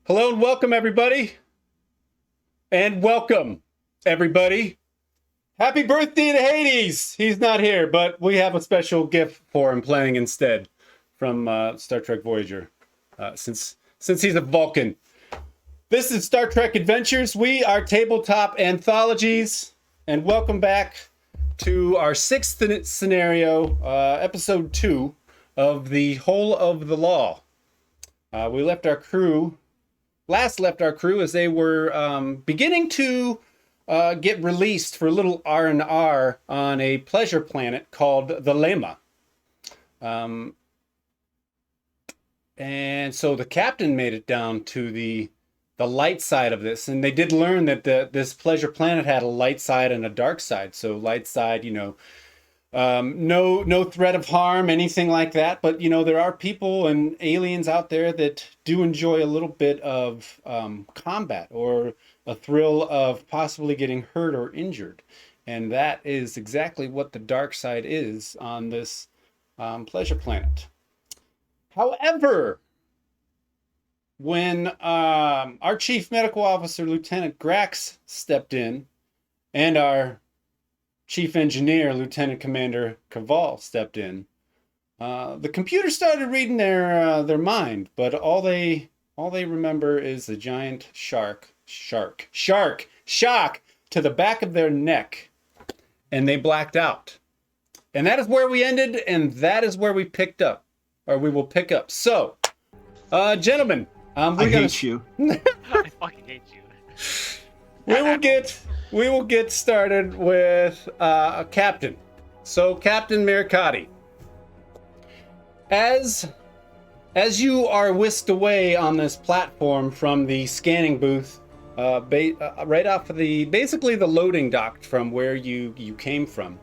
Hello and welcome, everybody. And welcome, everybody. Happy birthday to Hades! He's not here, but we have a special gift for him playing instead from Star Trek Voyager, since he's a Vulcan. This is Star Trek Adventures. We are Tabletop Anthologies, and welcome back to our sixth scenario, episode 2 of the Whole of the Law. We left our crew as they were beginning to get released for a little R&R on a pleasure planet called the Lema. And so the captain made it down to the light side of this, and they did learn that this pleasure planet had a light side and a dark side. So light side, no threat of harm, anything like that. But, there are people and aliens out there that do enjoy a little bit of combat or a thrill of possibly getting hurt or injured. And that is exactly what the dark side is on this pleasure planet. However, when our chief medical officer, Lieutenant Grax, stepped in, and our chief engineer, Lieutenant Commander Cavall, stepped in, the computer started reading their mind, but all they remember is the giant shock to the back of their neck, and they blacked out. And that is where we ended, and that is where we picked up, or we will pick up. So, gentlemen, hate you. I fucking hate you. We will get started with a captain. So, Captain Maricadi, as you are whisked away on this platform from the scanning booth, right off of basically the loading dock from where you came from,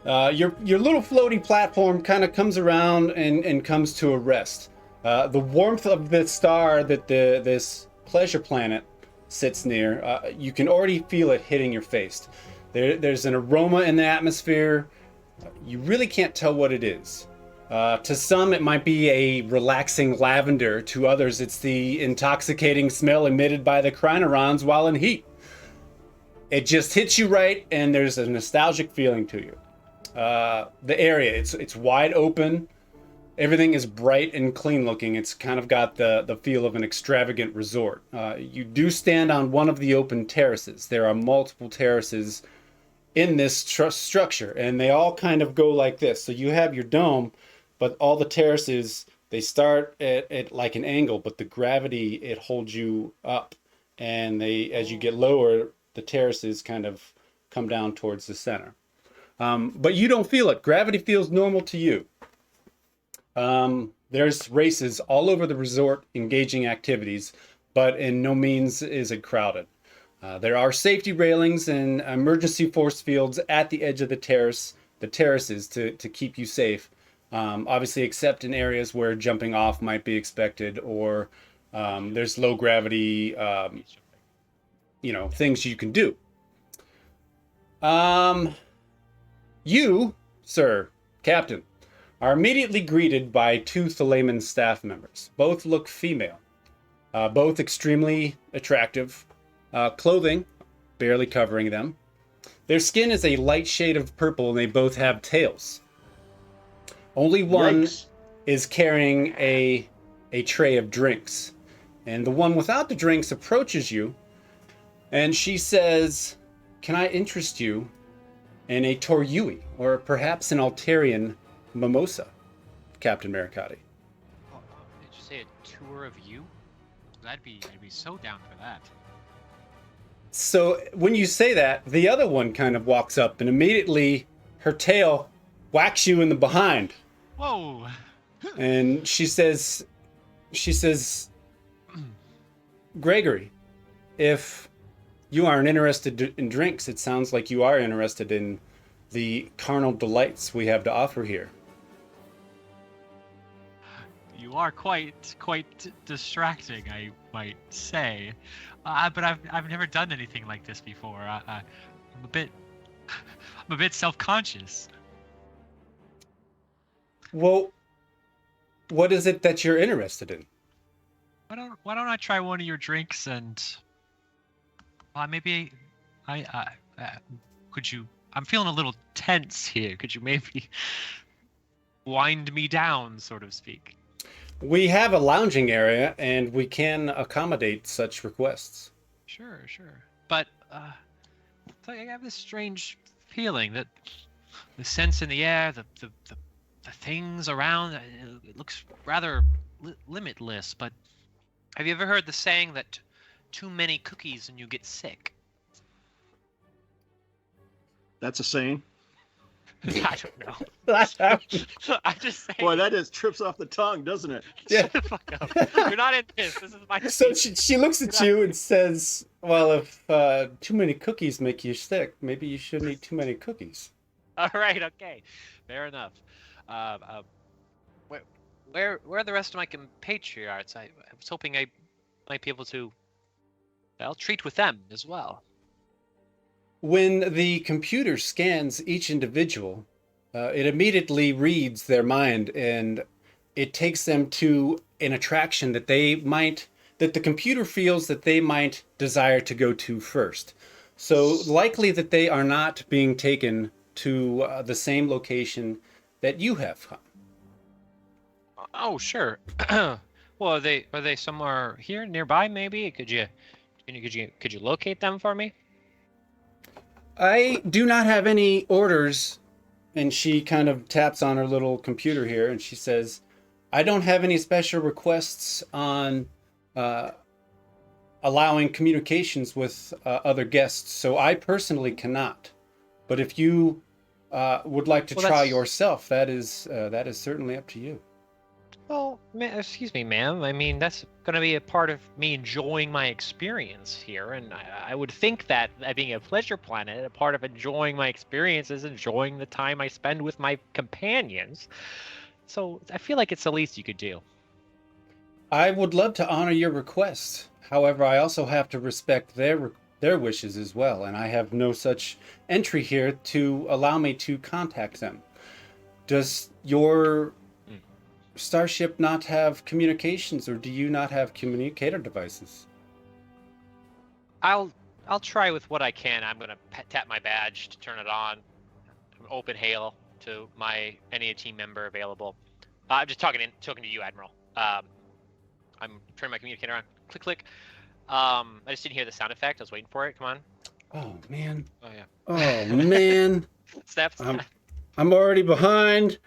your little floaty platform kind of comes around and comes to a rest. The warmth of the star that this pleasure planet sits near, you can already feel it hitting your face. There's an aroma in the atmosphere. You really can't tell what it is. To some, it might be a relaxing lavender. To others, it's the intoxicating smell emitted by the crinorons while in heat. It just hits you right, and there's a nostalgic feeling to you. The area, it's wide open. Everything is bright and clean looking. It's kind of got the feel of an extravagant resort. You do stand on one of the open terraces. There are multiple terraces in this structure, and they all kind of go like this. So you have your dome, but all the terraces, they start at like an angle, but the gravity, it holds you up. And as you get lower, the terraces kind of come down towards the center. But you don't feel it. Gravity feels normal to you. There's races all over the resort engaging activities, but in no means is it crowded. There are safety railings and emergency force fields at the edge of the terraces to keep you safe. Obviously, except in areas where jumping off might be expected, or there's low gravity, things you can do. You, sir, Captain, are immediately greeted by two Thalaman staff members. Both look female, both extremely attractive, clothing barely covering them. Their skin is a light shade of purple, and they both have tails. Only one is carrying a tray of drinks, and the one without the drinks approaches you, and she says, "Can I interest you in a Toryui, or perhaps an Altarian mimosa, Captain Maricadi?" Did you say a tour of you? I'd be so down for that. So when you say that, the other one kind of walks up, and immediately her tail whacks you in the behind. Whoa! And she says, "Gregory, if you aren't interested in drinks, it sounds like you are interested in the carnal delights we have to offer here." You are quite distracting, I might say. But I've never done anything like this before. I'm a bit self-conscious. Well, what is it that you're interested in? why don't I try one of your drinks and maybe could you? I'm feeling a little tense here. Could you maybe wind me down, so to speak? We have a lounging area, and we can accommodate such requests. Sure. But I have this strange feeling that the sense in the air, the things around, it looks rather limitless. But have you ever heard the saying that too many cookies and you get sick? That's a saying. I don't know. I'm just saying. Boy, that just trips off the tongue, doesn't it? Yeah. Shut the fuck up. You're not in this. This is my. So she looks at you and says, "Well, if too many cookies make you sick, maybe you shouldn't eat too many cookies." All right. Okay. Fair enough. Where are the rest of my compatriots? I was hoping I might be able to, treat with them as well. When the computer scans each individual, it immediately reads their mind, and it takes them to an attraction that the computer feels that they might desire to go to first. So likely that they are not being taken to the same location that you have come. Oh, sure. Well, are they somewhere here nearby? Maybe could you locate them for me? I do not have any orders, and she kind of taps on her little computer here, and she says, I don't have any special requests on allowing communications with other guests, so I personally cannot. But if you would like to try yourself, that is certainly up to you. Well, excuse me, ma'am. I mean, that's going to be a part of me enjoying my experience here, and I would think that being a pleasure planet, a part of enjoying my experience is enjoying the time I spend with my companions. So I feel like it's the least you could do. I would love to honor your request. However, I also have to respect their wishes as well, and I have no such entry here to allow me to contact them. Does your Starship not have communications, or do you not have communicator devices? I'll try with what I can. I'm gonna tap my badge to turn it on. Open hail to any team member available. I'm just talking to you, Admiral. I'm turning my communicator on. Click, click. I just didn't hear the sound effect. I was waiting for it. Come on. Oh man. Oh yeah. Oh man. Step. I'm already behind.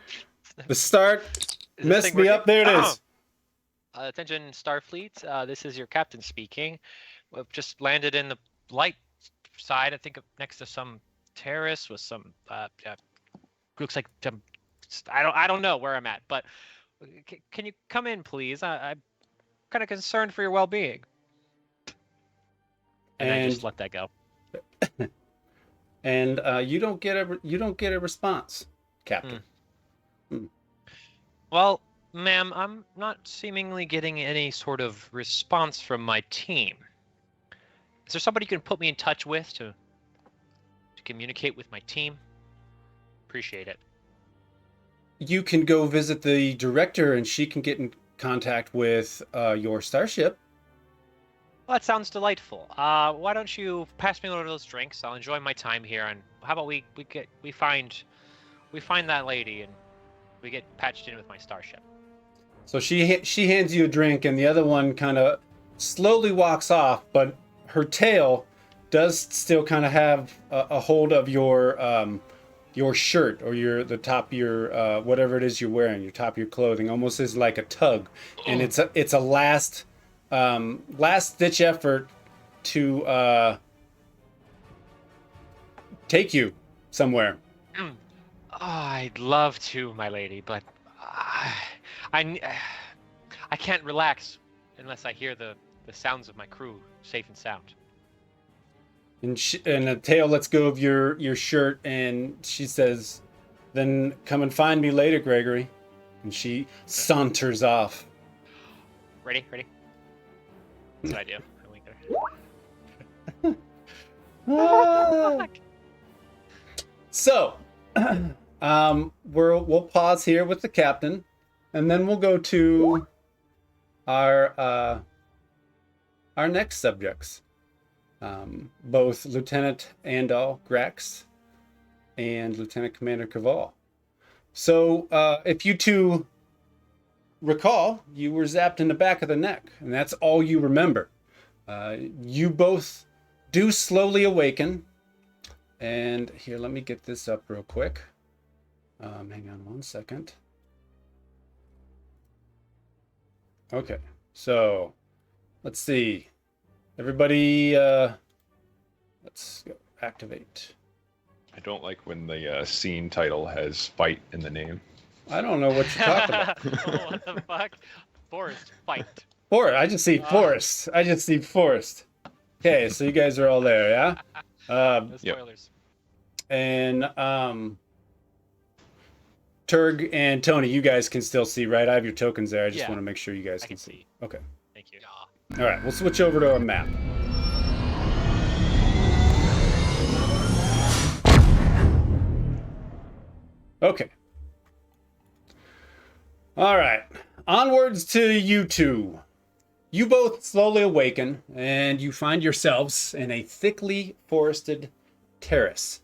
The start messed me up. There it is. Attention, Starfleet. This is your captain speaking. We've just landed in the light side. I think next to some terrace with some. Looks like I don't know where I'm at, but can you come in, please? I'm kind of concerned for your well-being. And I just let that go. And you don't get a response, Captain. Well, ma'am, I'm not seemingly getting any sort of response from my team. Is there somebody you can put me in touch with to communicate with my team? Appreciate it. You can go visit the director, and she can get in contact with your Starship. Well, that sounds delightful. Why don't you pass me one of those drinks? I'll enjoy my time here, and how about we find that lady and we get patched in with my Starship. So she hands you a drink, and the other one kind of slowly walks off, but her tail does still kind of have a hold of your shirt or the top of your whatever it is you're wearing, your top of your clothing, almost as like a tug, and it's a last ditch effort to take you somewhere. Oh, I'd love to, my lady, but I can't relax unless I hear the sounds of my crew safe and sound. And the tail lets go of your shirt, and she says, "Then come and find me later, Gregory." And she saunters off. Ready? That's what I do. I wink her. So, we'll pause here with the captain, and then we'll go to our our next subjects, both Lieutenant Andal Grax and Lieutenant Commander Cavall. So, if you two recall, you were zapped in the back of the neck, and that's all you remember. You both do slowly awaken, and here, let me get this up real quick. Hang on 1 second. Okay, so let's see. Everybody, let's go activate. I don't like when the scene title has fight in the name. I don't know what you're talking about. Oh, what the fuck? Forest fight. Forest. I just see forest. I just see forest. Okay, so you guys are all there, yeah? No spoilers. And Turg and Tony, you guys can still see, right? I have your tokens there. I just want to make sure you guys I can see. see. Okay. Thank you. All right, we'll switch over to a map. Okay. All right. Onwards to you two. You both slowly awaken, and you find yourselves in a thickly forested terrace.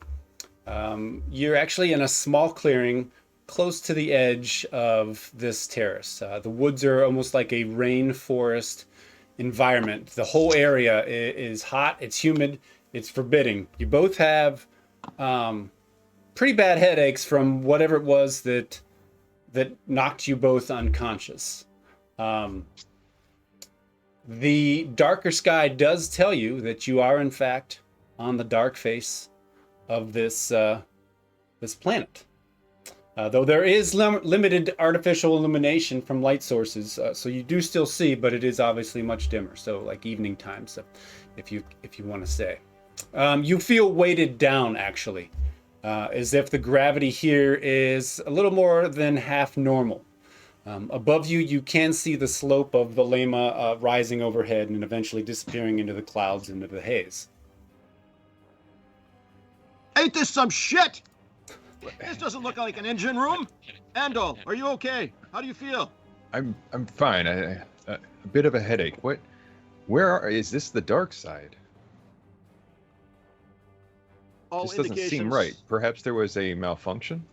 You're actually in a small clearing close to the edge of this terrace. The woods are almost like a rainforest environment. The whole area is hot, it's humid, it's forbidding. You both have pretty bad headaches from whatever it was that knocked you both unconscious. The darker sky does tell you that you are in fact on the dark face of this planet. Though there is limited artificial illumination from light sources, so you do still see, but it is obviously much dimmer. So like evening time, so if you want to say, you feel weighted down actually, as if the gravity here is a little more than half normal. Above you, you can see the slope of the Lema rising overhead and eventually disappearing into the clouds, into the haze. Ain't this some shit? This doesn't look like an engine room. Andal, are you okay? How do you feel? I'm fine. A bit of a headache. Is this the dark side? All This doesn't seem right. Perhaps there was a malfunction?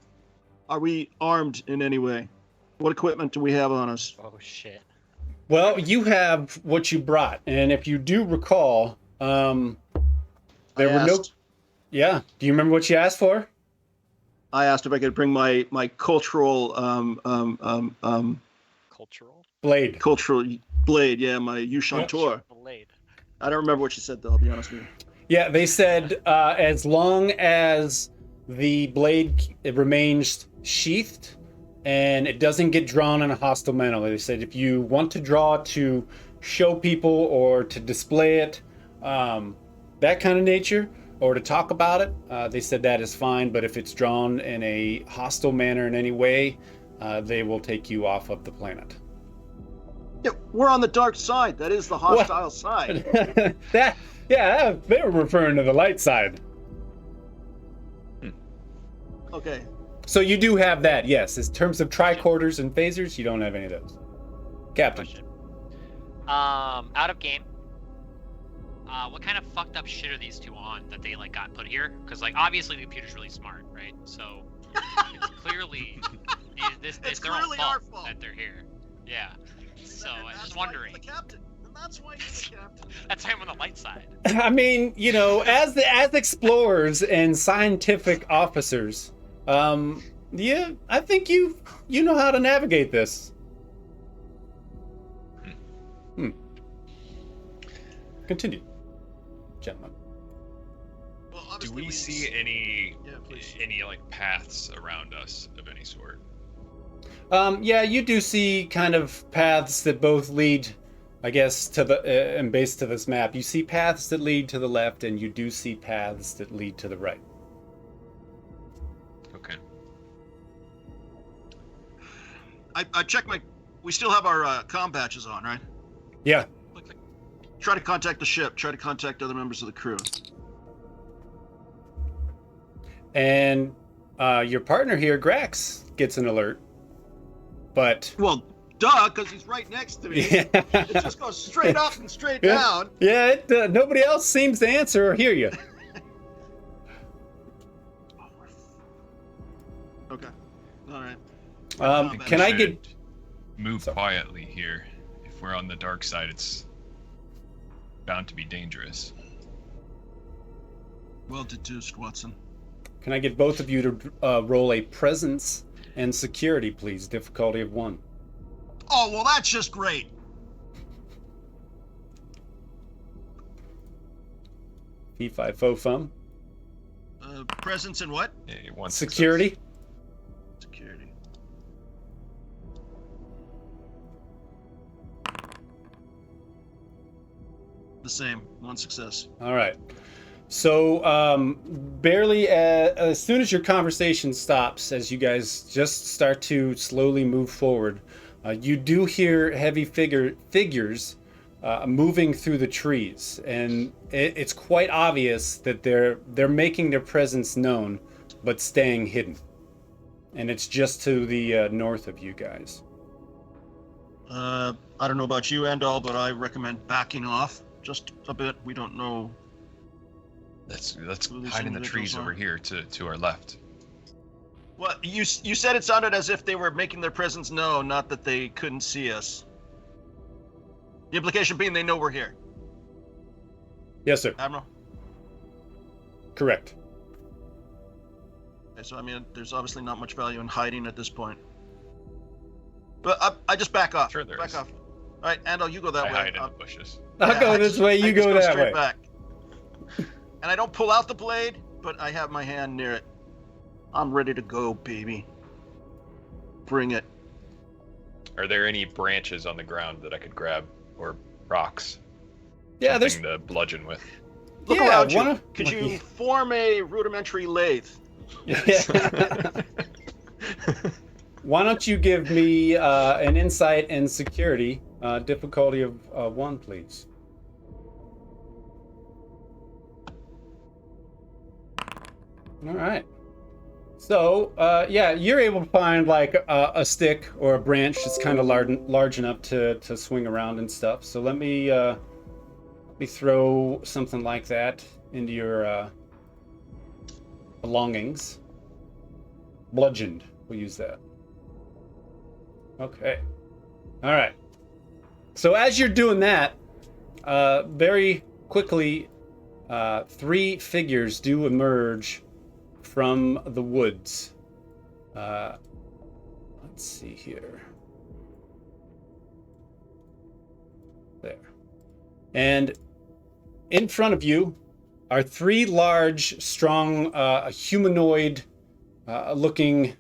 Are we armed in any way? What equipment do we have on us? Oh shit. Well, you have what you brought, and if you do recall, there were no. Yeah. Do you remember what you asked for? I asked if I could bring my cultural Cultural blade. Cultural blade, yeah, my Yushantor. blade. I don't remember what you said though, I'll be honest with you. Yeah, they said as long as the blade remains sheathed and it doesn't get drawn in a hostile manner. They said if you want to draw to show people or to display it, that kind of nature, or to talk about it, they said that is fine. But if it's drawn in a hostile manner in any way, they will take you off of the planet. Yeah, we're on the dark side. That is the hostile side. They were referring to the light side. Okay. So you do have that, yes. In terms of tricorders and phasers, you don't have any of those. Captain. Question. Out of game. What kind of fucked up shit are these two on that they like got put here? Because like obviously the computer's really smart, right? So it's clearly it's their own clearly fault our fault that they're here. Yeah. So I was just why wondering. you're the captain. And that's why you're the captain. That's why I'm on the light side. I mean, you know, as explorers and scientific officers, yeah, I think you know how to navigate this. Continue, gentlemen. Well, Do obviously we see any please. any like paths around us of any sort? Yeah, you do see kind of paths that both lead, I guess, to the and based to this map. You see paths that lead to the left, and you do see paths that lead to the right. Okay. I checked we still have our comm patches on, right? Yeah. Try to contact the ship. Try to contact other members of the crew. And your partner here, Grax, gets an alert. But Well, duh, because he's right next to me. Yeah. It just goes straight up and straight down. Yeah, nobody else seems to answer or hear you. Okay. All right. Can I get... Move Sorry. quietly here. If we're on the dark side, it's bound to be dangerous. Well deduced, Watson. Can I get both of you to roll a presence and security, please? Difficulty of 1. Oh, well, that's just great. P5 fo fum. Presence and what? Yeah, one Security. success. Security. The same. 1 success. All right. So, barely as soon as your conversation stops, as you guys just start to slowly move forward, you do hear heavy figures moving through the trees, and it's quite obvious that they're making their presence known, but staying hidden. And it's just to the north of you guys. I don't know about you, Andal, but I recommend backing off just a bit. We don't know. Let's Who these hide in the individuals trees are. over here to our left. Well, you said it sounded as if they were making their presence known, not that they couldn't see us. The implication being they know we're here. Yes, sir. Admiral? Correct. Okay, so, I mean, there's obviously not much value in hiding at this point. But I just back off. Sure there back is. off. All right, Andal, you go that I way. hide in the bushes. I'll go I this just- way. I You just go that straight way. back. And I don't pull out the blade, but I have my hand near it. I'm ready to go, baby. Bring it. Are there any branches on the ground that I could grab, or rocks? Yeah, there's. Something to bludgeon with. Look Yeah, around you. one of- Could you form a rudimentary lathe? Yeah. Why don't you give me an insight and security, difficulty of 1, please? All right. So, yeah, you're able to find like a stick or a branch that's kind of large enough to swing around and stuff. So let me throw something like that into your belongings. Bludgeoned. We'll use that. Okay. All right. So as you're doing that, very quickly, 3 figures do emerge from the woods. Let's see here. There. And in front of you are 3 large, strong, humanoid looking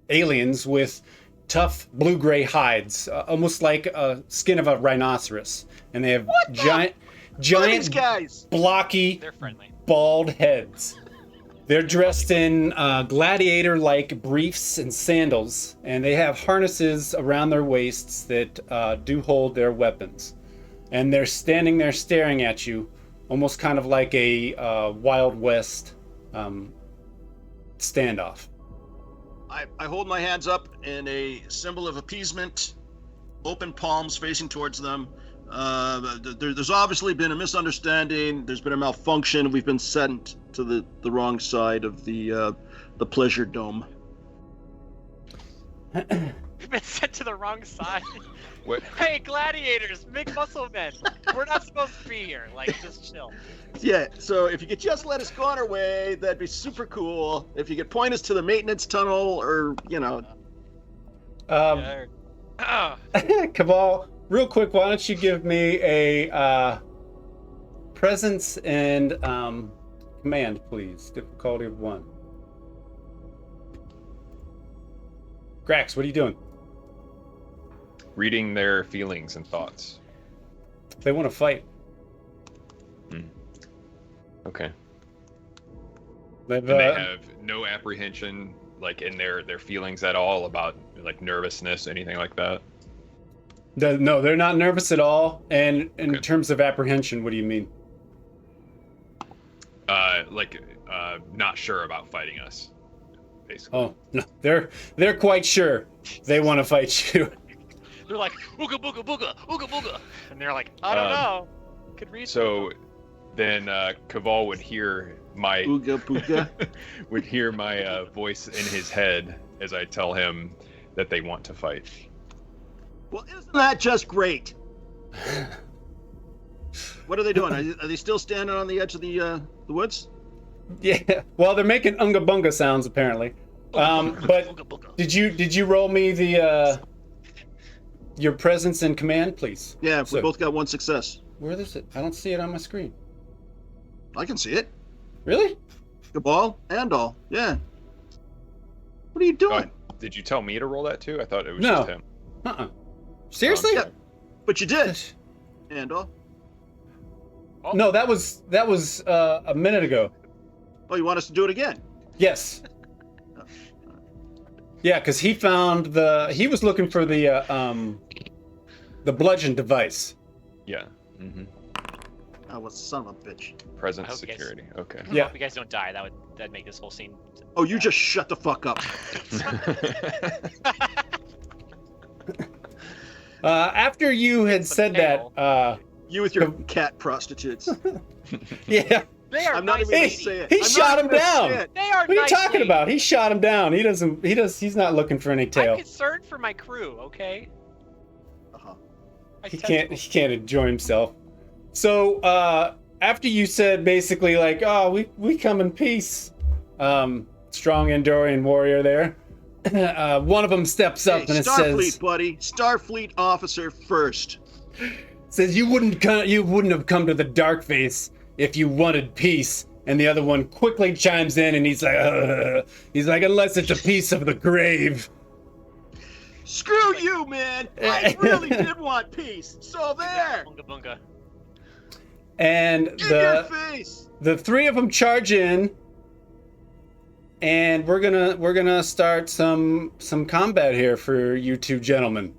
aliens with tough blue-gray hides, almost like a skin of a rhinoceros. And they have giant, Look at these guys. blocky, They're friendly. bald heads. They're dressed in gladiator-like briefs and sandals, and they have harnesses around their waists that do hold their weapons. And they're standing there staring at you, almost kind of like a Wild West standoff. I hold my hands up in a symbol of appeasement, open palms facing towards them. There's obviously been a misunderstanding. There's been a malfunction. We've been sent to the wrong side of the pleasure dome. We've been sent to the wrong side. What? Hey, gladiators, big muscle men. We're not supposed to be here. Like, just chill. Yeah, so if you could just let us go on our way, that'd be super cool. If you could point us to the maintenance tunnel or, Cabal, real quick, why don't you give me a presence and command, please? Difficulty of 1. Grax, what are you doing? Reading their feelings and thoughts. They want to fight. Okay. They've, And they have no apprehension, like in their feelings at all about like nervousness, anything like that. no, they're not nervous at all. And in Okay. terms of apprehension, what do you mean? Not sure about fighting us, basically. Oh, no, they're quite sure they want to fight you. They're like, ooga booga booga, ooga booga. And they're like, I don't know. Could read. So then Kaval would hear my Ooga booga. would hear my voice in his head as I tell him that they want to fight. Well, isn't that just great? What are they doing? Are they still standing on the edge of the woods? Yeah. Well, they're making unga bunga sounds apparently. But did you roll me the your presence and command, please? Yeah, So, we both got one success. where is it? I don't see it on my screen. I can see it. Really? Cabal and all. Yeah. What are you doing? Did you tell me to roll that too? I thought it was No. just him. Seriously? Yeah, but you did. And all. No, that was a minute ago. Oh, you want us to do it again? Yes. Yeah, because he found he was looking for the bludgeon device. Yeah. Mm-hmm. Oh, well, son of a bitch. Present I hope you guys- security. Okay. I Yeah. hope you guys don't die. That'd make this whole scene. Oh, you just shut the fuck up. After you had said that, You with your cat prostitutes. yeah, They are I'm not nice even gonna ladies. say it. he I'm not shot him even gonna down. say it. They are What are you nice talking ladies. about? He shot him down. He's not looking for any I'm tail. concerned for my crew, okay? Uh-huh. My He tentacles. can't enjoy himself. So after you said basically like, oh, we come in peace, strong Andorian warrior there. One of them steps up and it Starfleet, says, buddy. Starfleet officer first. you wouldn't have come to the dark face if you wanted peace. And the other one quickly chimes in and he's like, unless it's a piece of the grave. Screw you, man. I really did want peace. So there. Bunga bunga. And In your face. the three of them charge in, and we're gonna start some combat here for you two gentlemen.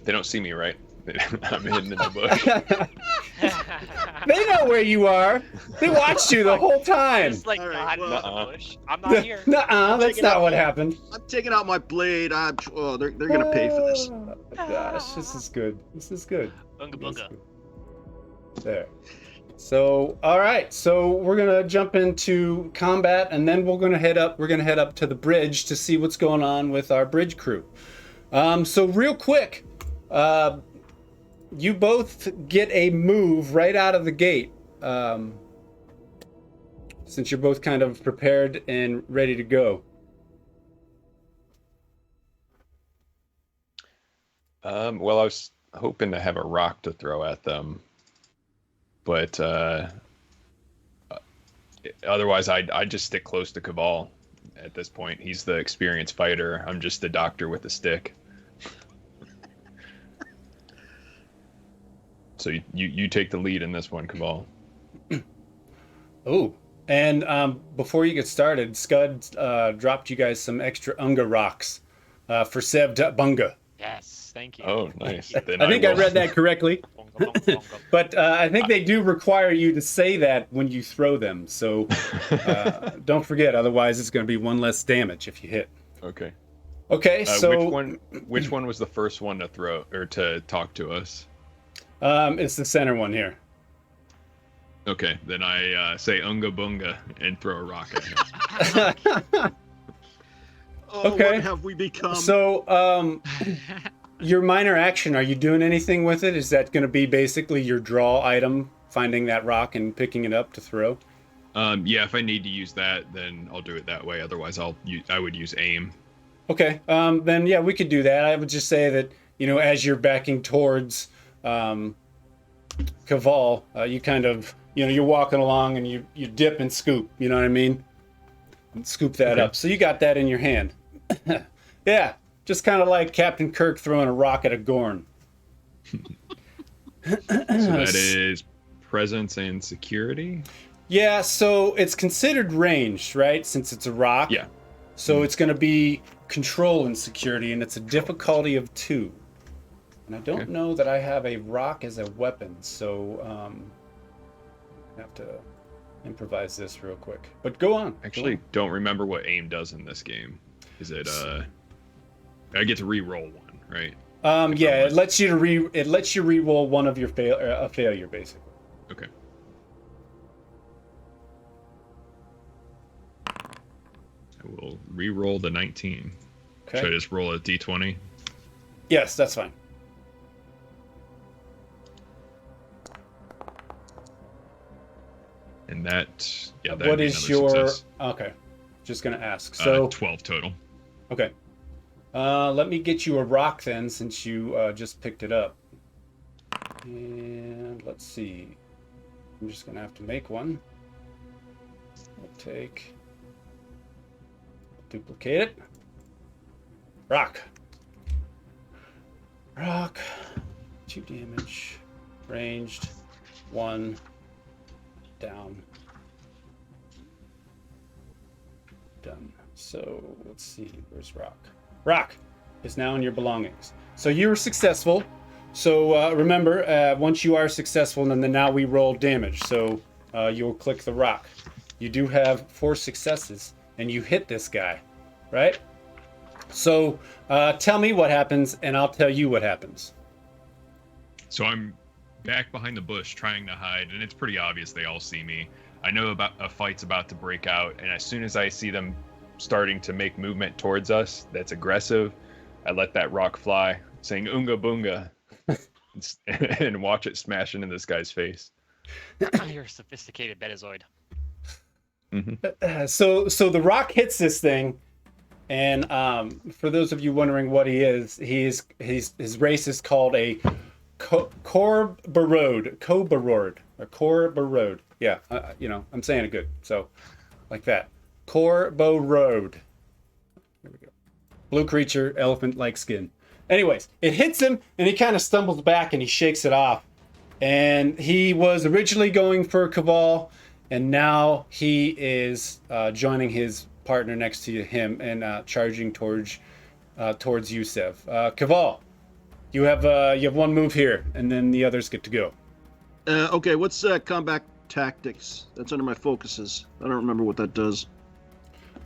They don't see me, right? I'm hidden in the bush. They know where you are. They watched you the whole time. Just like All right, God in well- the bush. I'm not here. Nuh-uh, that's Check it not out. what happened. I'm taking out my blade. They're gonna pay for this. Oh my gosh, this is good. This is good. Bunga This is bunga. good. There. So, all right. So we're gonna jump into combat, and then we're gonna head up to the bridge to see what's going on with our bridge crew. So real quick, you both get a move right out of the gate. Since you're both kind of prepared and ready to go. Well, I was hoping to have a rock to throw at them, but otherwise I'd just stick close to Kaval at this point. He's the experienced fighter. I'm just the doctor with a stick. So you take the lead in this one, Kaval. Oh, and before you get started, Scud dropped you guys some extra Unga rocks for Sev Bunga. Yes, thank you. Oh, nice. Thank you. Then I think I will. read that correctly, Bunga bunga bunga. but I think they do require you to say that when you throw them. So don't forget, otherwise it's going to be one less damage if you hit. Okay. Okay, so which one was the first one to throw or to talk to us? it's the center one here. Okay, then I say Unga Bunga and throw a rock at him. Oh, Okay. what have we become? So your minor action, are you doing anything with it? Is that going to be basically your draw item, finding that rock and picking it up to throw? Yeah, if I need to use that, then I'll do it that way. Otherwise, I would use aim. Okay, then yeah, we could do that. I would just say that, as you're backing towards Kaval, you kind of, you're walking along and you dip and scoop, you know what I mean? And scoop that Okay. up. So you got that in your hand. Yeah, just kind of like Captain Kirk throwing a rock at a Gorn. So that is presence and security? Yeah, so it's considered ranged, right? Since it's a rock. Yeah. So it's going to be control and security, and it's a difficulty of 2. And I don't Okay. know that I have a rock as a weapon, so I have to improvise this real quick. But go on. Actually, don't remember what aim does in this game. Is it I get to re-roll one, right? Yeah, it lets you re-roll one of your a failure, basically. Okay. I will re-roll the 19. Okay. Should I just roll a d20? Yes, that's fine. And that, yeah, that What would be is another your... success. Okay. Just going to ask. So 12 total. Okay. Let me get you a rock then, since you just picked it up. And let's see. I'm just going to have to make one. I'll duplicate it. Rock. 2 damage. Ranged. 1. Down. Done. So let's see. Where's Rock? Rock is now in your belongings. So you were successful. So remember, once you are successful, and then now we roll damage. So you'll click the Rock. You do have 4 successes, and you hit this guy, right? So tell me what happens, and I'll tell you what happens. So I'm back behind the bush trying to hide, and it's pretty obvious they all see me. I know about a fight's about to break out, and as soon as I see them starting to make movement towards us that's aggressive, I let that rock fly, saying "Oonga boonga," and watch it smash into this guy's face. You're a sophisticated Betazoid. Mm-hmm. So the rock hits this thing, and for those of you wondering what he is, his race is called a Corbarode. Yeah, I'm saying it good. So, like that. Corbarode. There we go. Blue creature, elephant-like skin. Anyways, it hits him, and he kind of stumbles back, and he shakes it off. And he was originally going for Cabal, and now he is joining his partner next to him and charging towards Yusef. Cabal, you have one move here, and then the others get to go. Okay, what's combat tactics? That's under my focuses. I don't remember what that does.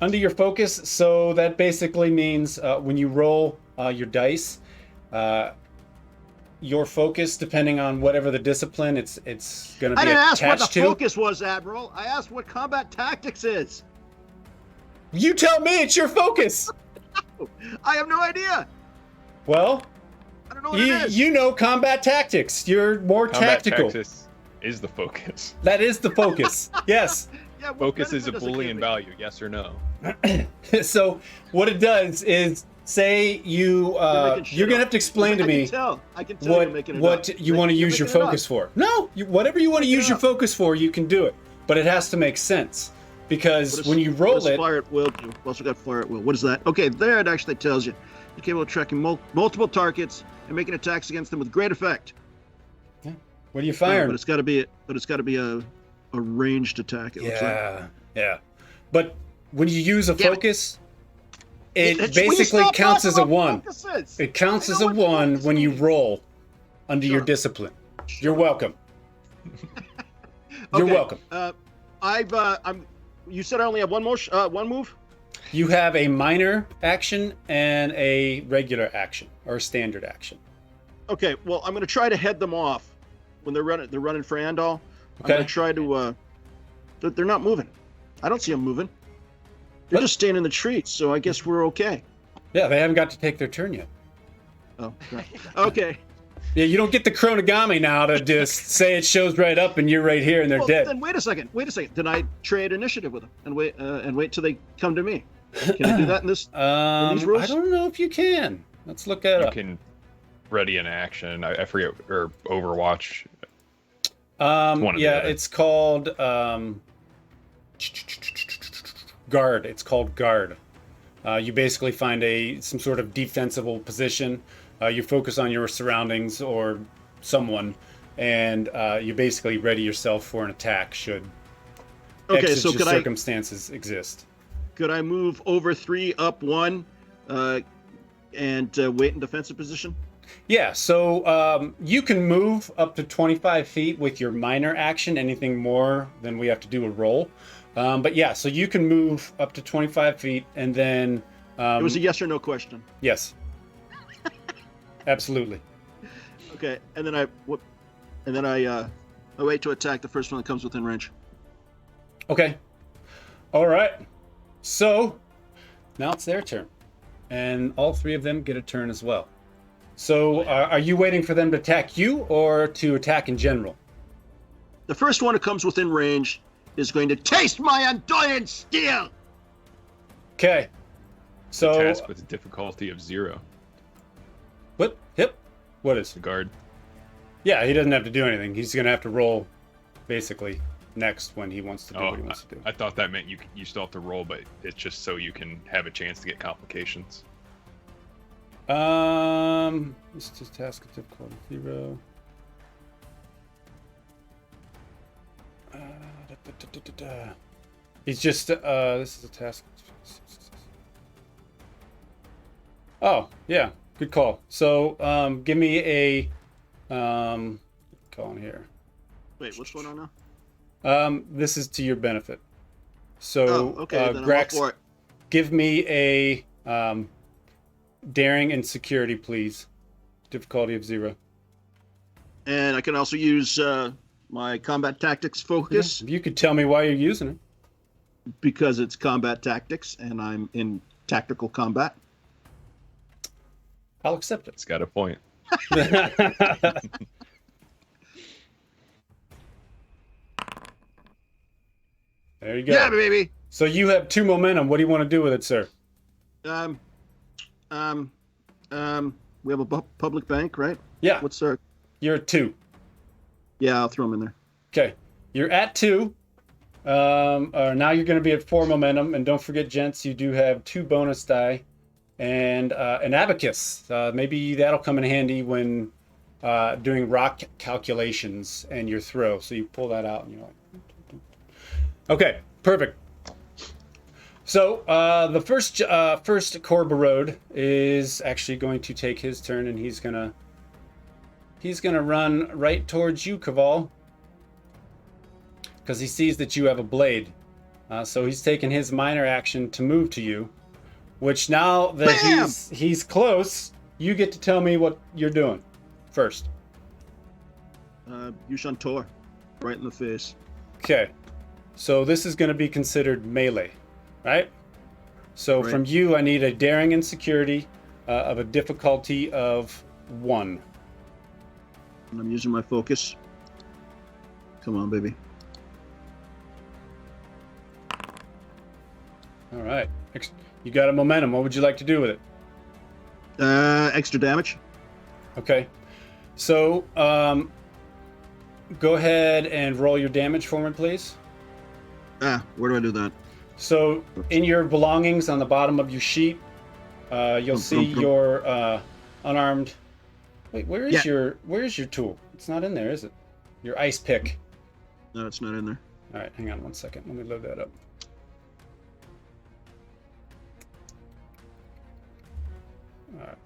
Under your focus, so that basically means when you roll your dice, your focus, depending on whatever the discipline, it's going to be attached to. I didn't ask what the focus was, Admiral. I asked what combat tactics is. You tell me, it's your focus. I have no idea. Well, I don't know what it is. You know combat tactics. You're more tactical. Combat tactics is the focus. That is the focus. Yes. Yeah, Focus is a Boolean value, yes or no. So what it does is, say you're gonna have to explain to me I can tell what you want to use your focus for. No, whatever you want to use your focus for, you can do it, but it has to make sense, because when you roll it. Fire at will do? We've also got fire at will. What is that? Okay, there it actually tells you. You're capable of tracking multiple targets and making attacks against them with great effect. Yeah. What are you firing? But it's got to be a ranged attack. It looks like. Yeah. But when you use a focus, it basically counts as a 1. It counts as a 1 when you roll under your discipline. You're welcome. You're welcome. You said I only have one move? You have a minor action and a regular action, or standard action. Okay, well, I'm going to try to head them off when they're running for Andal. Okay. I'm going to try to they're not moving. I don't see them moving. They're just staying in the trees, so I guess we're okay. Yeah, they haven't got to take their turn yet. Oh, right. Okay. Yeah, you don't get the chronogami now to just say it shows right up and you're right here and they're dead. Then wait a second. Then I trade initiative with them and wait till they come to me. Can I do that in this? In these rules? I don't know if you can. Let's look that up. You can ready an action. I forget, or Overwatch. It's called guard. It's called guard. You basically find some sort of defensible position. You focus on your surroundings or someone, and you basically ready yourself for an attack should exigent circumstances exist. Could I move over 3, up 1, and wait in defensive position? Yeah, so you can move up to 25 feet with your minor action. Anything more than we have to do a roll. But yeah, so you can move up to 25 feet, and then... it was a yes or no question. Yes. Absolutely. Okay, and then I wait to attack the first one that comes within range. Okay. All right. So now it's their turn, and all three of them get a turn as well. So are you waiting for them to attack you or to attack in general? The first one that comes within range is going to taste my Andorian steel. Okay. So Task with a difficulty of 0. what? Hip? What is? The guard. Yeah, he doesn't have to do anything. He's gonna have to roll, basically, next when he wants to do what he wants to do. I thought that meant you still have to roll, but it's just so you can have a chance to get complications. This is task of difficulty 0. He's just this is a task. Oh yeah, good call. So give me a call in here. Wait, what's going on now? This is to your benefit. So okay, then I'm all Grax, for it. give me a daring and security, please. Difficulty of 0. And I can also use my combat tactics focus You could tell me why you're using it. because it's combat tactics and I'm in tactical combat. I'll accept it. It's got a point. There you go. Yeah, baby. So you have 2 momentum. What do you want to do with it, sir? We have a public bank, right? Yeah, What's our? you're at 2. Yeah, I'll throw them in there. Okay, you're at 2. Now you're going to be at 4 momentum, and don't forget, gents, you do have 2 bonus die and an abacus. Maybe that'll come in handy when doing rock calculations and your throw. So you pull that out, and you're like, okay, perfect. So the first Corborode is actually going to take his turn, and he's gonna run right towards you, Kaval, because he sees that you have a blade. So he's taking his minor action to move to you, which now that he's close, you get to tell me what you're doing first. Yushantor, right in the face. Okay, so this is going to be considered melee, right? So Right. from you, I need a daring and security of a difficulty of 1. And I'm using my focus. Come on, baby. All right, you got a momentum. What would you like to do with it? Extra damage. Okay, so go ahead and roll your damage for me, please. Where do I do that? So in your belongings on the bottom of your sheet, you'll see your unarmed. Wait, where's your tool? It's not in there, is it? Your ice pick. No, it's not in there. All right, hang on 1 second. Let me load that up. All right.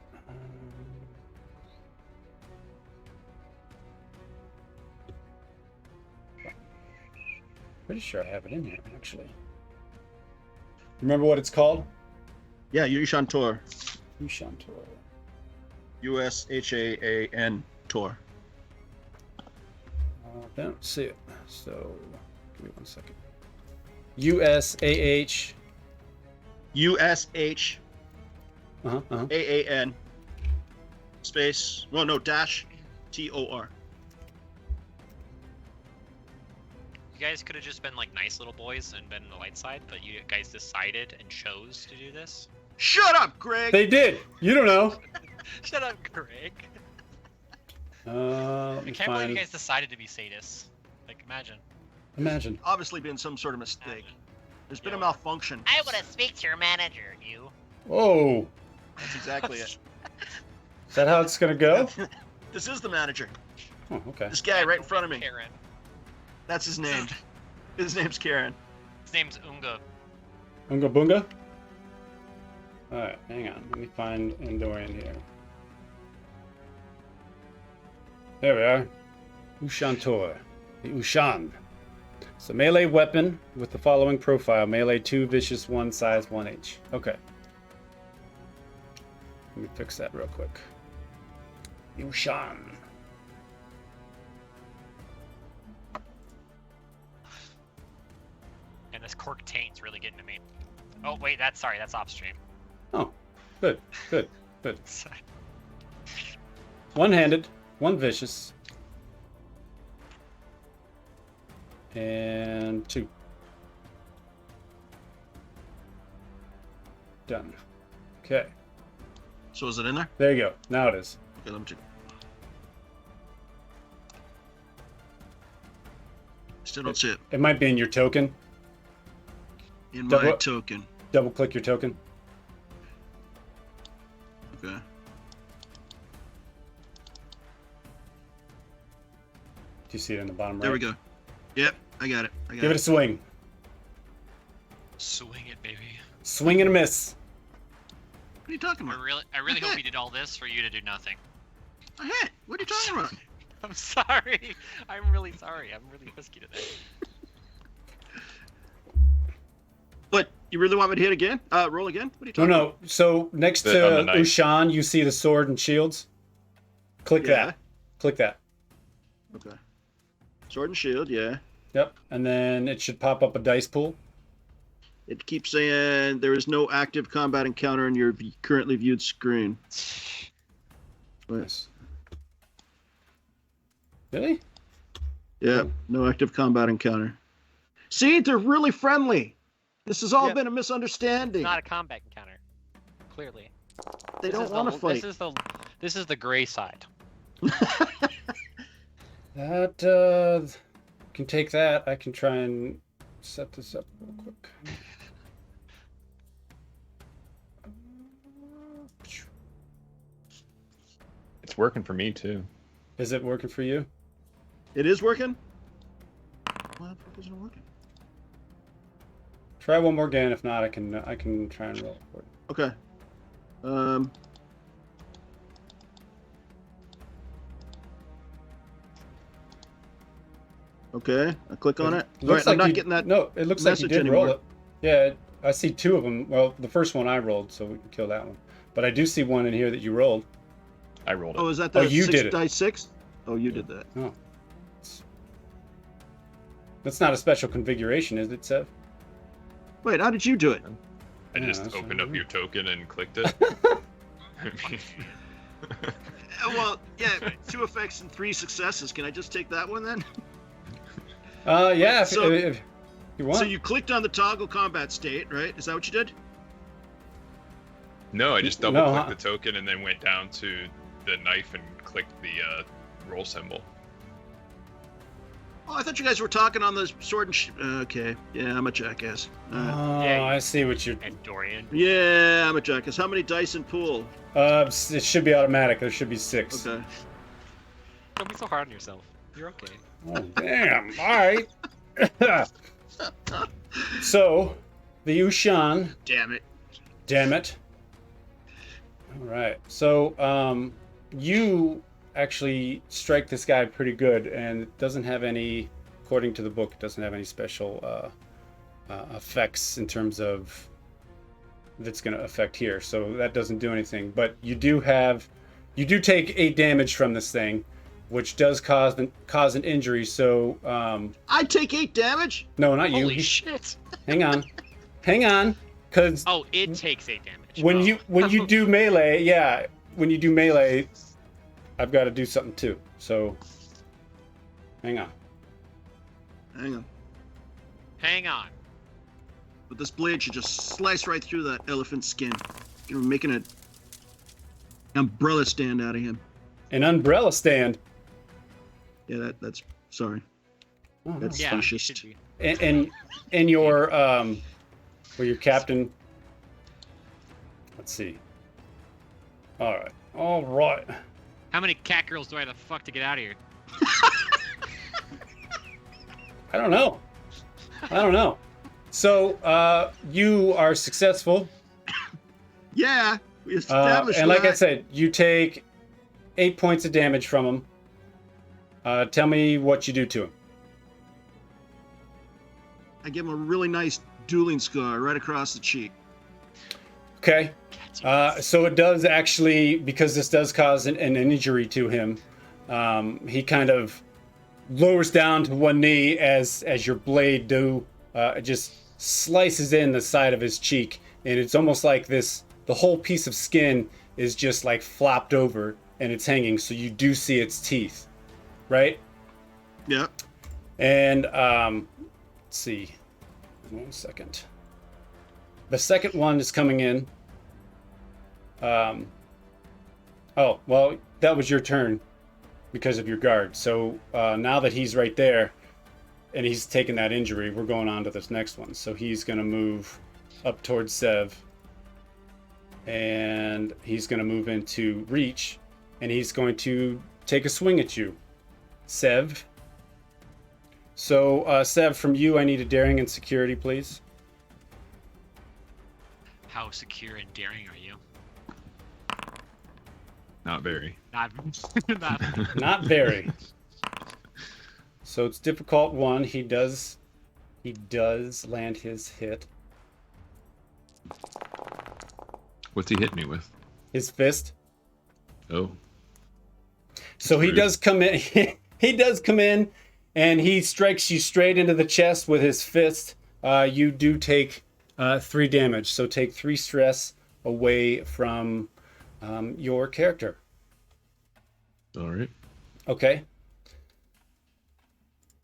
Pretty sure I have it in here, actually. Remember what it's called? Yeah, Yushantor. Yushantor. Ushaan Tor. I don't see it. So, give me 1 second. USAH. USH Uh-huh. AAN space. Well, no, dash TOR. You guys could have just been like nice little boys and been on the light side, but you guys decided and chose to do this. Shut up, Greg. They did. You don't know. Shut up, Greg. Let I me can't believe you find. guys decided to be sadists. Like, imagine. Imagine. Obviously, been some sort of mistake. There's been a Yeah. malfunction. I want to speak to your manager, you. Whoa. That's exactly it. Is that how it's gonna go? This is the manager. Oh, okay. This guy right in front of me. Karen. That's his name. His name's Karen. His name's Unga. Unga Bunga? Alright, hang on. Let me find Andorian here. There we are. Ushantor. The Ushan. It's a melee weapon with the following profile. Melee 2, vicious 1, size 1H. Okay. Let me fix that real quick. Ushan. And this cork taint's really getting to me. Oh wait, that's off stream. Oh, good. One-handed, one vicious. And 2. Done. Okay. So is it in there? There you go. Now it is. Okay, let me check. Still don't see it. It might be in your token. In Double- my token. Double click your token. Okay. Do you see it in the bottom right? There we go. Yep, I got it. Give it a swing. Swing it, baby. Swing and a miss. What are you talking about? I really hope we did all this for you to do nothing. Hey, what are you talking about? I'm sorry. I'm really sorry. I'm really husky today. But you really want me to hit again? Roll again? What are you talking about? No. So next On to the knife. Ushan, you see the sword and shields. Click Yeah. that. Click that. Okay. Sword and shield, yeah. Yep. And then it should pop up a dice pool. It keeps saying there is no active combat encounter in your currently viewed screen. Nice. Really? Yeah, no active combat encounter. See, they're really friendly. This has all Yeah. been a misunderstanding. Not a combat encounter. Clearly. They This don't is want to the- fight. This is the gray side. That can take that. I can try and set this up real quick. It's working for me too. Is it working for you? It is working? Why the fuck isn't it working? Try one more again. If not, I can try and roll it for you. Okay. Okay, I click on it. All right, I'm not getting that. No, it looks like you message did roll anymore. it. Yeah, I see 2 of them. Well, the first one I rolled, so we can kill that one. But I do see one in here that you rolled. I rolled it. Oh, is that the Oh, you 6 did it. dice 6? Oh, you did that. Oh. That's not a special configuration, is it, Sev? Wait, how did you do it? I Yeah, just that's opened what up I your token and clicked it. I mean, Well, yeah, 2 effects and 3 successes. Can I just take that one then? Yeah, So- if you want. So you clicked on the toggle combat state, right? Is that what you did? no, I just No, double clicked huh? the token and then went down to the knife and clicked the roll symbol. Oh, I thought you guys were talking on the sword and okay. Yeah, I'm a jackass. Alright. Oh, I see what you're. Andorian. Yeah, I'm a jackass. How many dice in pool? It should be automatic. There should be 6. Okay. Don't be so hard on yourself. You're okay. Oh, damn. All right. So, the Ushan. Damn it. Damn it. All right. So, you actually strike this guy pretty good, and it doesn't have any, according to the book, it doesn't have any special effects in terms of that's going to affect here. So that doesn't do anything. But you do take 8 damage from this thing, which does cause an injury. So, I take 8 damage? no, not you. Holy shit. Hang on, because Oh, it takes 8 damage. when Oh. you do melee, yeah, when you do melee, I've got to do something too. So, hang on. Hang on. Hang on. But this blade should just slice right through that elephant skin. You're making an umbrella stand out of him. An umbrella stand. Yeah, that's sorry. Oh, That's Yeah, you fascist. should be. and your your captain. Let's see. All right. How many cat girls do I have to fuck to get out of here? I don't know. So you are successful, Yeah, we established and like I that. said, you take 8 points of damage from him. Tell me what you do to him. I give him a really nice dueling scar right across the cheek. Okay. So it does actually, because this does cause an injury to him. He kind of lowers down to one knee as your blade just slices in the side of his cheek, and it's almost like the whole piece of skin is just like flopped over and it's hanging, so you do see its teeth, right? Yeah. And let's see, 1 second. The second one is coming in. Oh, well, that was your turn because of your guard. So now that he's right there and he's taken that injury, we're going on to this next one. So he's going to move up towards Sev, and he's going to move into reach, and he's going to take a swing at you, Sev. So Sev, from you, I need a daring and security, please. How secure and daring are you? Not very. Not Not very. So it's difficult 1. He does land his hit. What's he hitting me with? His fist. Oh. So he rude. does come in. He does come in, and he strikes you straight into the chest with his fist. You do take 3 damage. So take 3 stress away from your character. All right. Okay.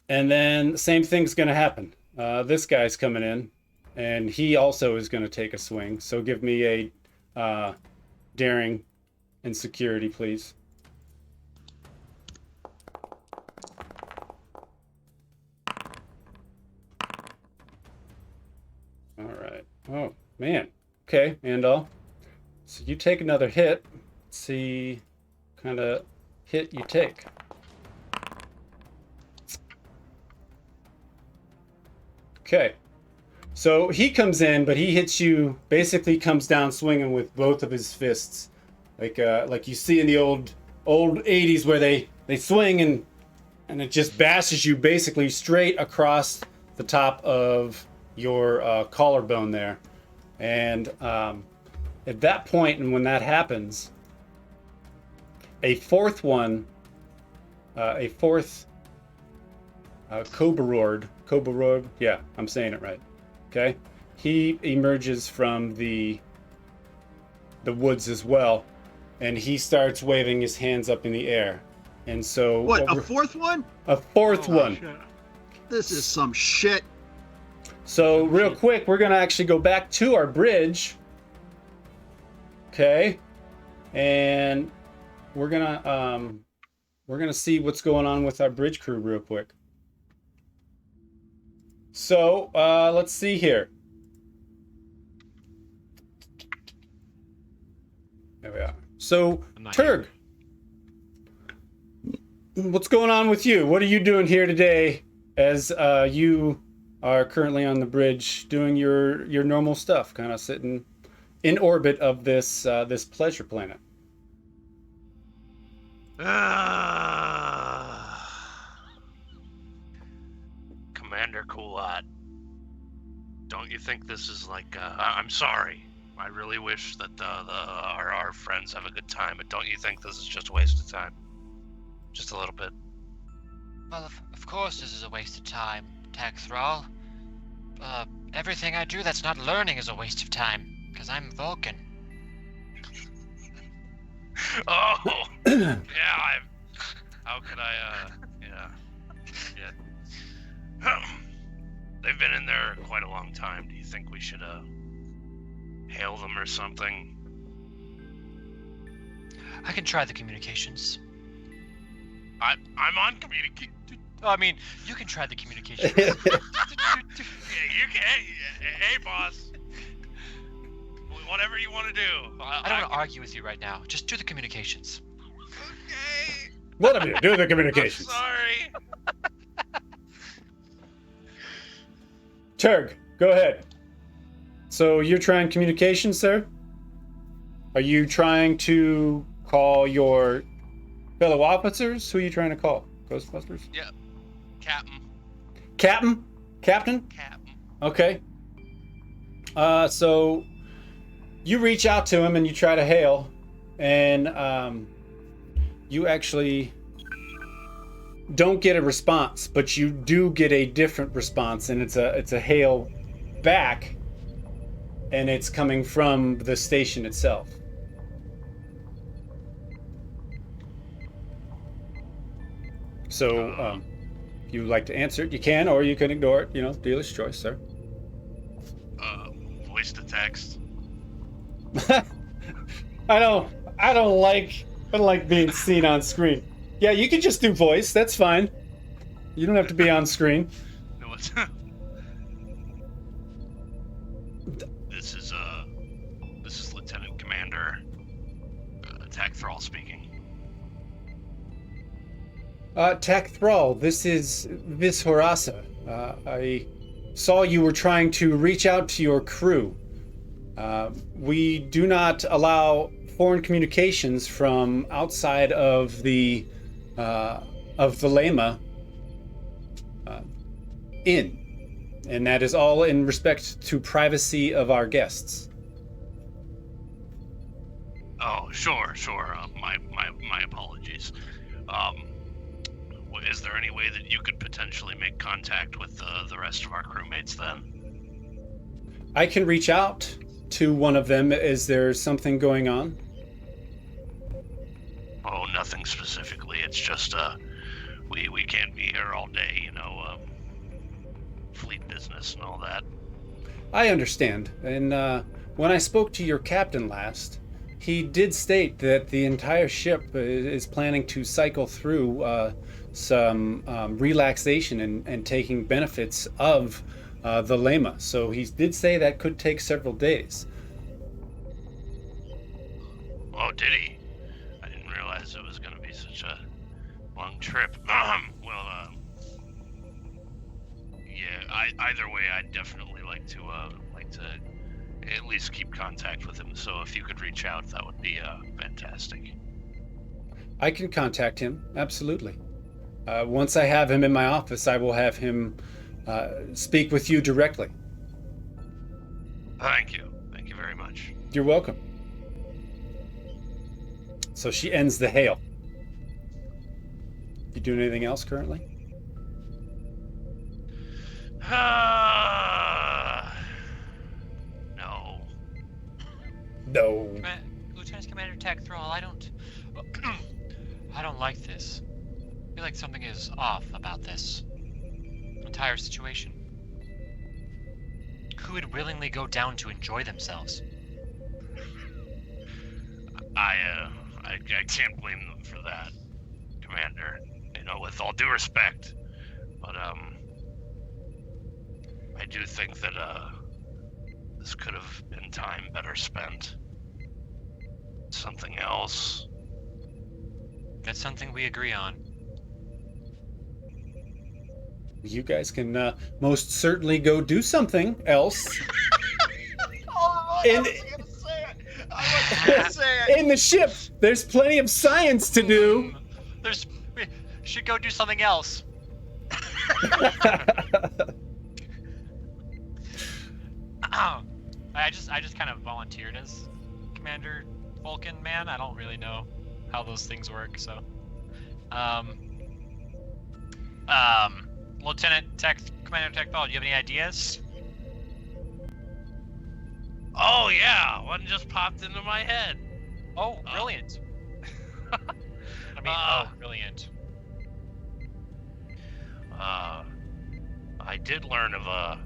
And then the same thing's going to happen. This guy's coming in, and he also is going to take a swing. So give me a daring and security, please. All right. Oh, man. Okay, Andal. So you take another hit. Let's see what kind of hit you take. Okay. So he comes in, but he hits you, basically comes down swinging with both of his fists. Like you see in the old 80s where they swing and it just bashes you basically straight across the top of your collarbone there. And at that point, and when that happens, a fourth Koborord, yeah, I'm saying it right. Okay, he emerges from the woods as well, and he starts waving his hands up in the air. And so What, a fourth one? A fourth one. Shit. This is some shit. So real quick, we're gonna actually go back to our bridge. Okay, and we're gonna see what's going on with our bridge crew real quick. So let's see here. There we are. So Turg, what's going on with you? What are you doing here today as you are currently on the bridge doing your normal stuff, kind of sitting in orbit of this pleasure planet? Commander Kullat, don't you think this is like, I'm sorry. I really wish that our friends have a good time, but don't you think this is just a waste of time? Just a little bit. Well, of course this is a waste of time, Thrall. Everything I do that's not learning is a waste of time, because I'm Vulcan. Oh! Yeah, how could I, yeah. They've been in there quite a long time. Do you think we should, hail them or something? I can try the communications. I'm on communication. I mean, you can try the communications. Yeah, you can. Hey, boss. Whatever you want to do. I don't want to argue with you right now. Just do the communications. Okay. Whatever you do, the communications. I'm sorry. Turg, go ahead. So you're trying communications, sir? Are you trying to call your fellow officers? Who are you trying to call? Ghostbusters? Yeah. Captain. Captain? Captain. Okay. So You reach out to him and you try to hail, and you actually don't get a response, but you do get a different response, and it's a hail back, and it's coming from the station itself. So, if you'd like to answer it, you can, or you can ignore it. Dealer's choice, sir. Voice to text. I don't like being seen on screen. Yeah, you can just do voice. That's fine. You don't have to be on screen. No, it's This is Lieutenant Commander Thrall speaking. Thrall, this is Vis Horasa. I saw you were trying to reach out to your crew. We do not allow foreign communications from outside of the Lema in, and that is all in respect to privacy of our guests. Oh, sure. My apologies. Is there any way that you could potentially make contact with the rest of our crewmates then? I can reach out to one of them. Is there something going on? Oh, nothing specifically. It's just we can't be here all day, fleet business and all that. I understand. And when I spoke to your captain last, he did state that the entire ship is planning to cycle through some relaxation and taking benefits of the Lema. So he did say that could take several days. Oh, did he? I didn't realize it was going to be such a long trip. Yeah. Either way, I'd definitely like to at least keep contact with him. So if you could reach out, that would be fantastic. I can contact him, absolutely. Once I have him in my office, I will have him speak with you directly. Thank you. Thank you very much. You're welcome. So she ends the hail. You doing anything else currently? No. No. Lieutenant Commander Thrall, I don't like this. I feel like something is off about this entire situation. Who would willingly go down to enjoy themselves? I can't blame them for that, Commander. With all due respect, but I do think that this could have been time better spent. Something else. That's something we agree on. You guys can most certainly go do something else. In the ship, there's plenty of science to do. We should go do something else. I just kind of volunteered as Commander Vulcan, man. I don't really know how those things work, so. Commander Thrall, do you have any ideas? Oh yeah, one just popped into my head. Oh, brilliant. Brilliant. I did learn of a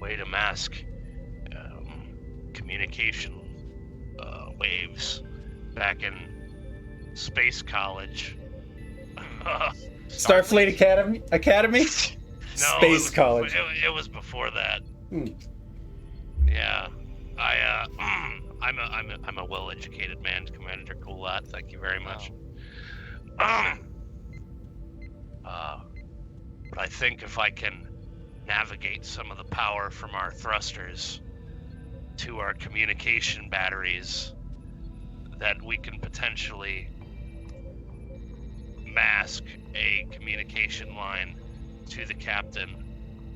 way to mask communication waves back in Space College. Starfleet Academy? No, Space College. It was before that. Yeah, I'm a well-educated man, Commander Kullat. Thank you very much. But I think if I can navigate some of the power from our thrusters to our communication batteries, that we can potentially mask a communication line to the captain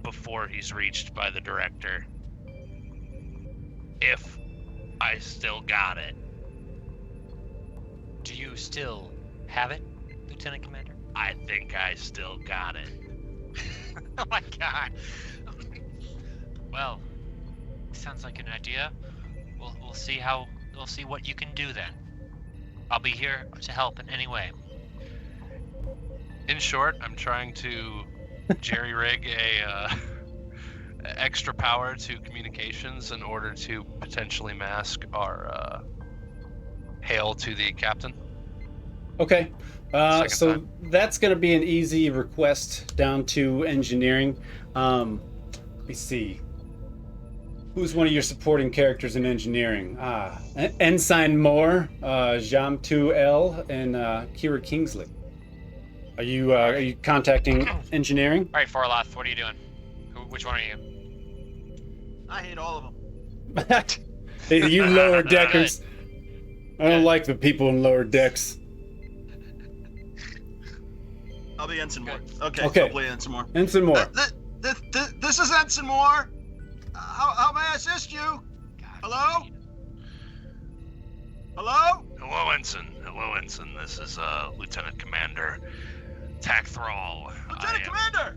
before he's reached by the director. If I still got it. Do you still have it, Lieutenant Commander? I think I still got it. Oh my god. Well, sounds like an idea. We'll see what you can do then. I'll be here to help in any way. In short, I'm trying to jerry-rig a extra power to communications in order to potentially mask our hail to the captain. Okay. Second So time. that's going to be an easy request down to engineering. Let me see. Who's one of your supporting characters in engineering? Ensign Moore, Jam2L, and Kira Kingsley. Are you contacting engineering? All right, Forloth, what are you doing? Which one are you? I hate all of them. You lower deckers. I don't Good. like the people in lower decks. I'll be Ensign Moore. Good. Okay. Okay. I'll play Ensign Moore. Ensign Moore. This is Ensign Moore. How may I assist you? God, Hello? Hello? Hello, Ensign. Hello, Ensign. This is Lieutenant Commander Thrall. Lieutenant Commander!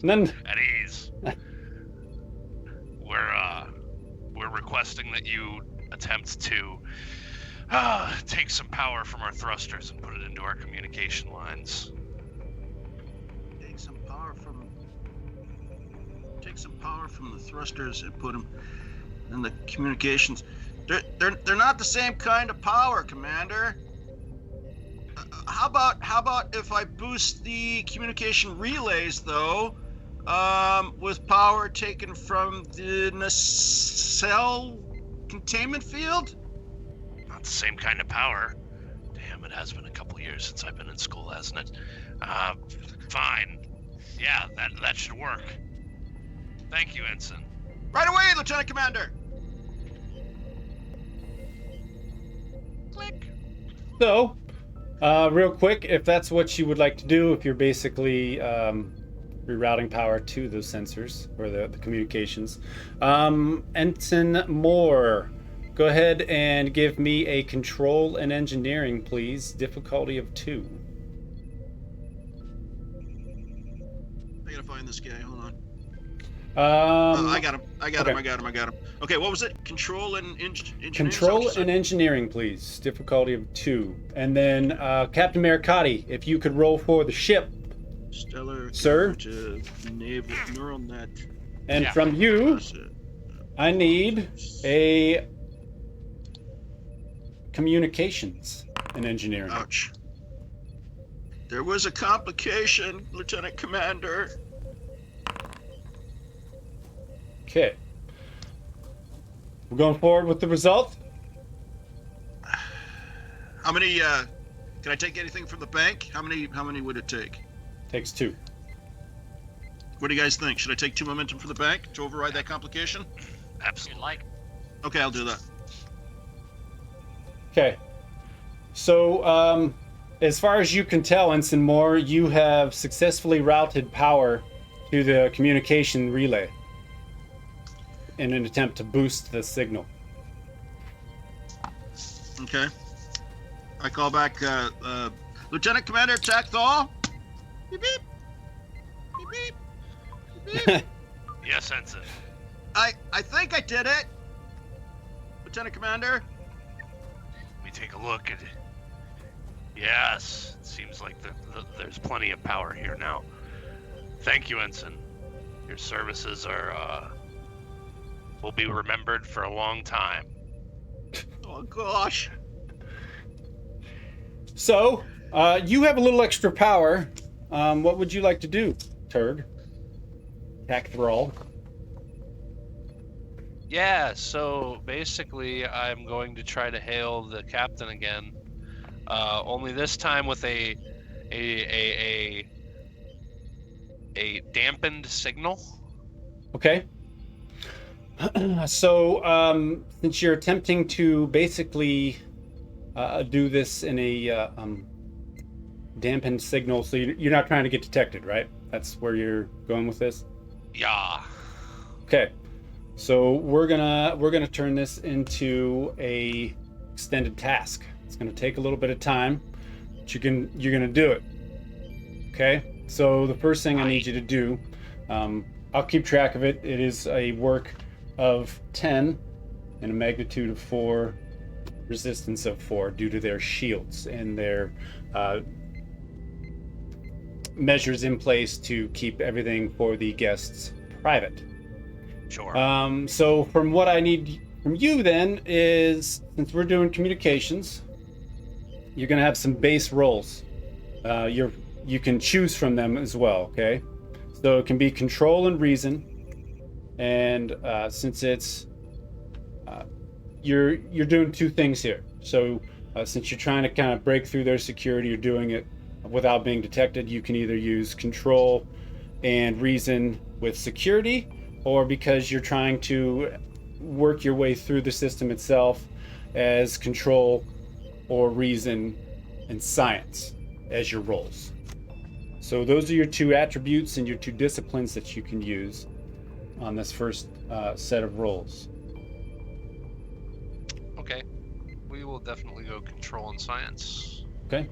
And then At ease. We're requesting that you attempt to take some power from our thrusters and put it into our communication lines. Take some power from the thrusters and put them in the communications. They're not the same kind of power, Commander. How about if I boost the communication relays though, with power taken from the nacelle containment field? Not the same kind of power. Damn, it has been a couple years since I've been in school, hasn't it? Fine. Yeah, that should work. Thank you, Ensign. Right away, Lieutenant Commander. Click. So, real quick, if that's what you would like to do, if you're basically rerouting power to those sensors or the communications, Ensign Moore, go ahead and give me a control and engineering, please. Difficulty of 2. I gotta find this guy. Hold on. I got him. I got him. Okay, what was it? Control and engineering? Control and engineering, please. Difficulty of 2. And then Captain Maricadi, if you could roll for the ship. Stellar. Sir? Naval neural net. And Yeah. from you, I need a communications and engineering. Ouch. There was a complication, Lieutenant Commander. Okay. We're going forward with the result. How many? Can I take anything from the bank? How many would it take? Takes 2. What do you guys think? Should I take 2 momentum from the bank to override that complication? If you'd Absolutely. like. Okay, I'll do that. Okay. So, as far as you can tell, Ensign Moore, you have successfully routed power to the communication relay in an attempt to boost the signal. Okay. I call back Lieutenant Commander Thrall. Beep beep. Beep beep. Beep beep. Yes, Ensign. I think I did it. Lieutenant Commander. Let me take a look at it. Yes, it seems like there's plenty of power here now. Thank you, Ensign. Your services will be remembered for a long time. Oh gosh. So, you have a little extra power. What would you like to do, Turd? Thrall. Yeah, so basically I'm going to try to hail the captain again. Only this time with a dampened signal. Okay. So, since you're attempting to basically do this in a dampened signal, so you're not trying to get detected, right? That's where you're going with this? Yeah. Okay. So we're gonna turn this into a extended task. It's gonna take a little bit of time, but you're gonna do it. Okay. So the first thing I need you to do, I'll keep track of it. It is a work of 10 and a magnitude of 4, resistance of 4 due to their shields and their measures in place to keep everything for the guests private. Sure. So from what I need from you then is, since we're doing communications, you're gonna have some base rolls. You can choose from them as well, okay? So it can be control and reason, and since it's you're doing 2 things here. So since you're trying to kind of break through their security, you're doing it without being detected. You can either use control and reason with security, or because you're trying to work your way through the system itself, as control or reason and science as your roles. So those are your 2 attributes and your 2 disciplines that you can use on this first set of roles. Okay. We will definitely go control and science. Okay.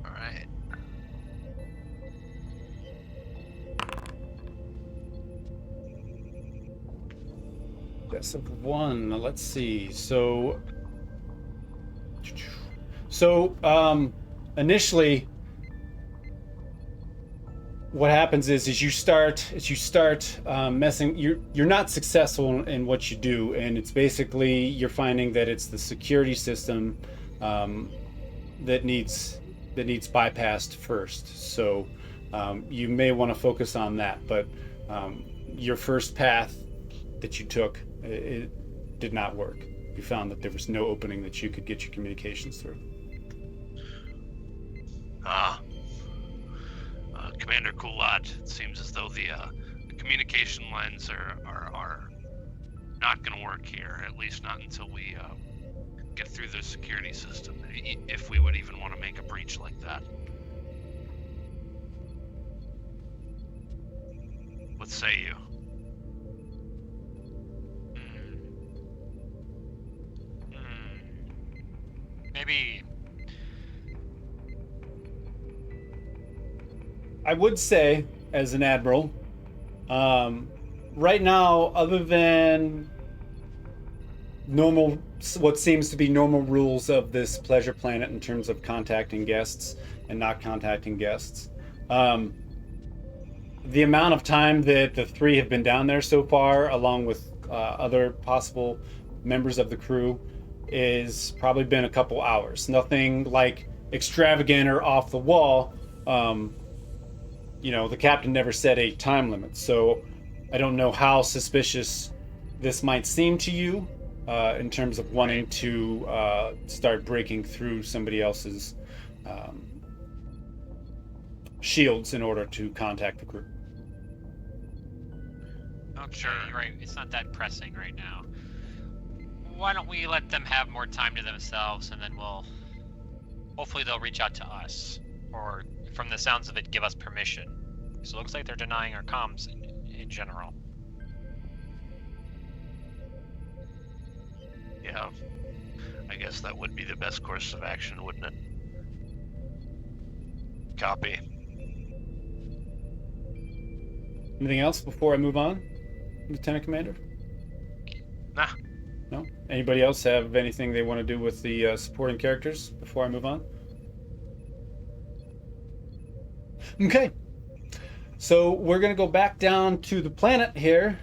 Alright. That's of 1. Let's see. So initially, what happens is you start messing. You're not successful in what you do, and it's basically you're finding that it's the security system that needs bypassed first. So you may want to focus on that. But your first path that you took, it did not work. You found that there was no opening that you could get your communications through. Commander Kullat, it seems as though the communication lines are not going to work here, at least not until we get through the security system, if we would even want to make a breach like that. What say you? Maybe. I would say, as an admiral, right now, other than what seems to be normal rules of this pleasure planet in terms of contacting guests and not contacting guests, the amount of time that the 3 have been down there so far, along with other possible members of the crew, is probably been a couple hours. Nothing like extravagant or off the wall. The captain never set a time limit, so I don't know how suspicious this might seem to you in terms of wanting to start breaking through somebody else's shields in order to contact the crew. Sure, you're right. It's not that pressing right now. Why don't we let them have more time to themselves, and then hopefully they'll reach out to us, or from the sounds of it, give us permission. So it looks like they're denying our comms in general. Yeah, I guess that would be the best course of action, wouldn't it? Copy. Anything else before I move on, Lieutenant Commander? Nah. No? Anybody else have anything they want to do with the supporting characters before I move on? Okay. So we're going to go back down to the planet here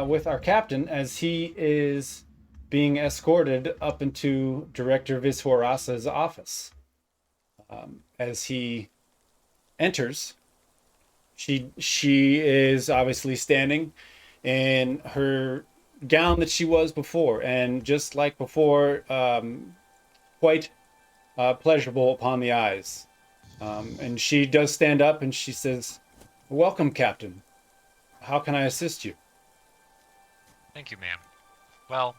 with our captain as he is being escorted up into Director Vishorasa's office. As he enters, she is obviously standing in her gown that she was before, and just like before, quite pleasurable upon the eyes. And she does stand up and she says, "Welcome, Captain. How can I assist you?" Thank you, ma'am. Well,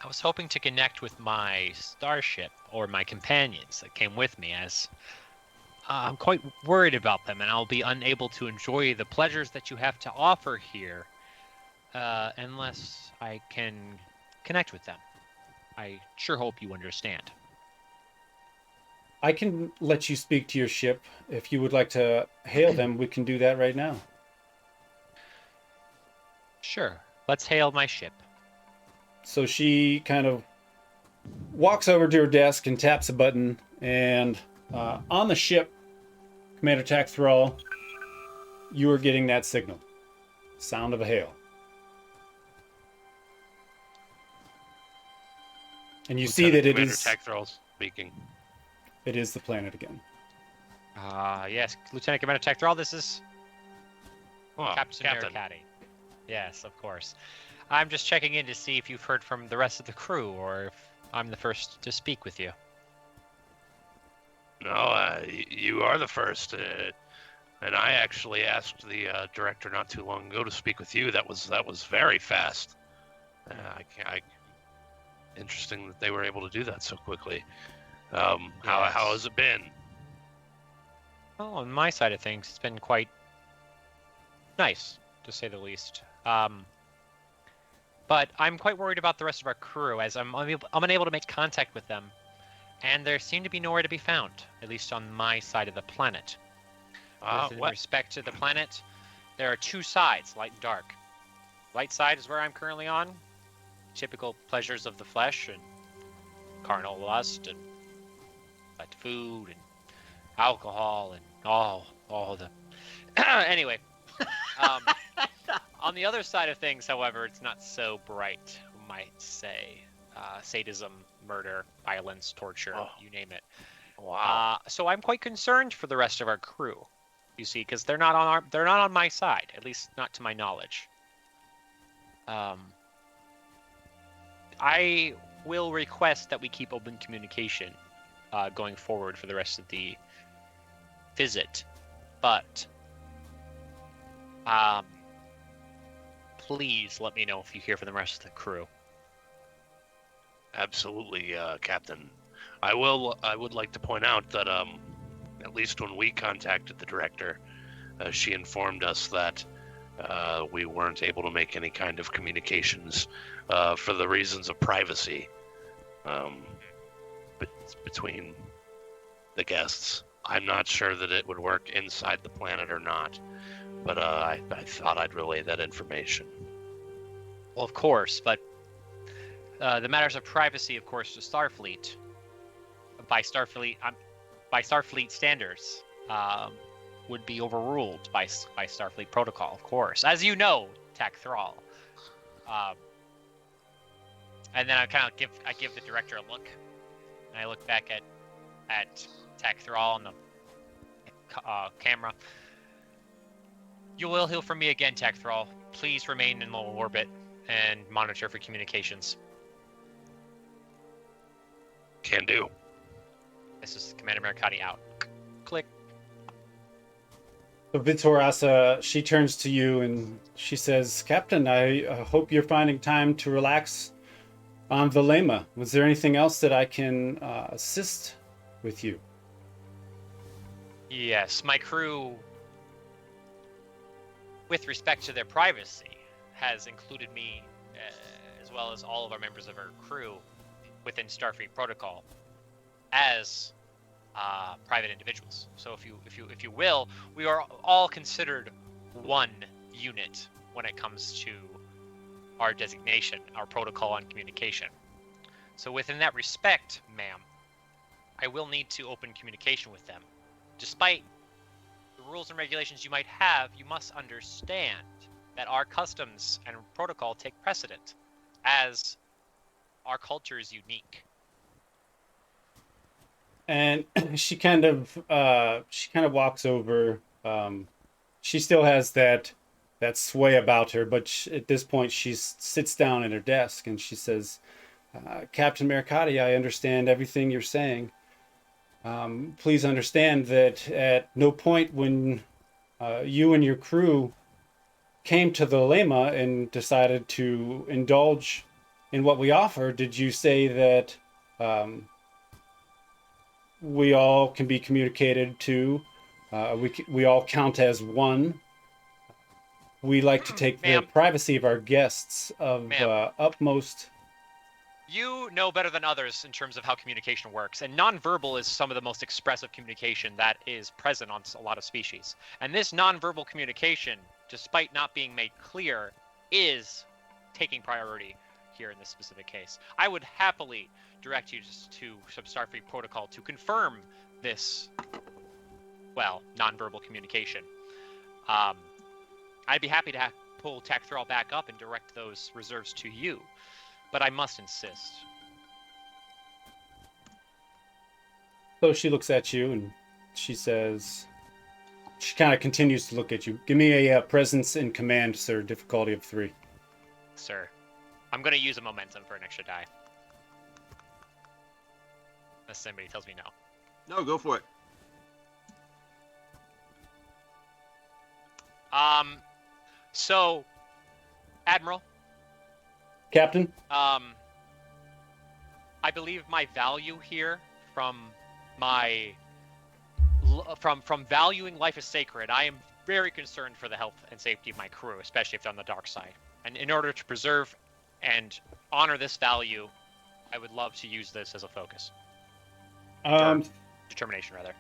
I was hoping to connect with my starship or my companions that came with me, as I'm quite worried about them, and I'll be unable to enjoy the pleasures that you have to offer here unless I can connect with them. I sure hope you understand. I can let you speak to your ship. If you would like to hail them, we can do that right now. Sure. Let's hail my ship. So she kind of walks over to her desk and taps a button, and on the ship, Commander Tack Thrall, you are getting that signal. Sound of a hail. And you see that it Commander is... Tack Thrall's speaking. It is the planet again. Yes, Lieutenant Commander Tack Thrall, this is Captain Captain. Maricadi. Yes, of course. I'm just checking in to see if you've heard from the rest of the crew, or if I'm the first to speak with you. No, you are the first. And I actually asked the director not too long ago to speak with you. That was very fast. Interesting that they were able to do that so quickly. How has it been? Well, on my side of things, it's been quite nice, to say the least. But I'm quite worried about the rest of our crew, as I'm unable to make contact with them, and there seem to be nowhere to be found, at least on my side of the planet. With respect to the planet, there are two sides, light and dark. Light side is where I'm currently on. Typical pleasures of the flesh and carnal lust and like food and alcohol and all the anyway. On the other side of things, however, it's not so bright, we might say. Sadism, murder, violence, torture, you name it. Wow. So I'm quite concerned for the rest of our crew, you see, because they're not on my side, at least not to my knowledge. I will request that we keep open communication going forward for the rest of the visit, but please let me know if you hear from the rest of the crew. Absolutely, Captain. I would like to point out that at least when we contacted the director, she informed us that we weren't able to make any kind of communications for the reasons of privacy between the guests. I'm not sure that it would work inside the planet or not, but I thought I'd relay that information. Well, of course, but the matters of privacy, of course, to Starfleet, by Starfleet standards, would be overruled by Starfleet protocol, of course, as you know, Tack Thrall. And then I give the director a look, and I look back at Tack Thrall on the camera. You will hear from me again, Tack Thrall. Please remain in low orbit and monitor for communications. Can do. This is Commander Maricadi out. Click. So Vitorasa, she turns to you and she says, Captain, I hope you're finding time to relax on Valema. Was there anything else that I can assist with you? Yes, my crew, with respect to their privacy, has included me, as well as all of our members of our crew, within Starfleet protocol, as private individuals. So if you will, we are all considered one unit when it comes to our designation, our protocol on communication. So within that respect, ma'am, I will need to open communication with them. Despite the rules and regulations you might have, you must understand that our customs and protocol take precedent, as our culture is unique. And she kind of walks over. She still has that sway about her, but at this point she sits down at her desk and she says, Captain Maricadi, I understand everything you're saying. Please understand that at no point when you and your crew came to the Lema and decided to indulge in what we offer, did you say that we all can be communicated to? We all count as one. We like to take the privacy of our guests of utmost. You know better than others in terms of how communication works, and nonverbal is some of the most expressive communication that is present on a lot of species. And this nonverbal communication, despite not being made clear, is taking priority here in this specific case. I would happily direct you just to some Starfleet protocol to confirm this, well, nonverbal communication. I'd be happy to pull Thrall back up and direct those reserves to you, but I must insist. So she looks at you and she says, she kind of continues to look at you. Give me a presence in command, sir. Difficulty of 3. Sir, I'm going to use a momentum for an extra die. Unless somebody tells me no. No, go for it. So, Admiral. Captain? I believe my value here from valuing life as sacred, I am very concerned for the health and safety of my crew, especially if they're on the dark side. And in order to preserve and honor this value, I would love to use this as a focus. Determination, rather.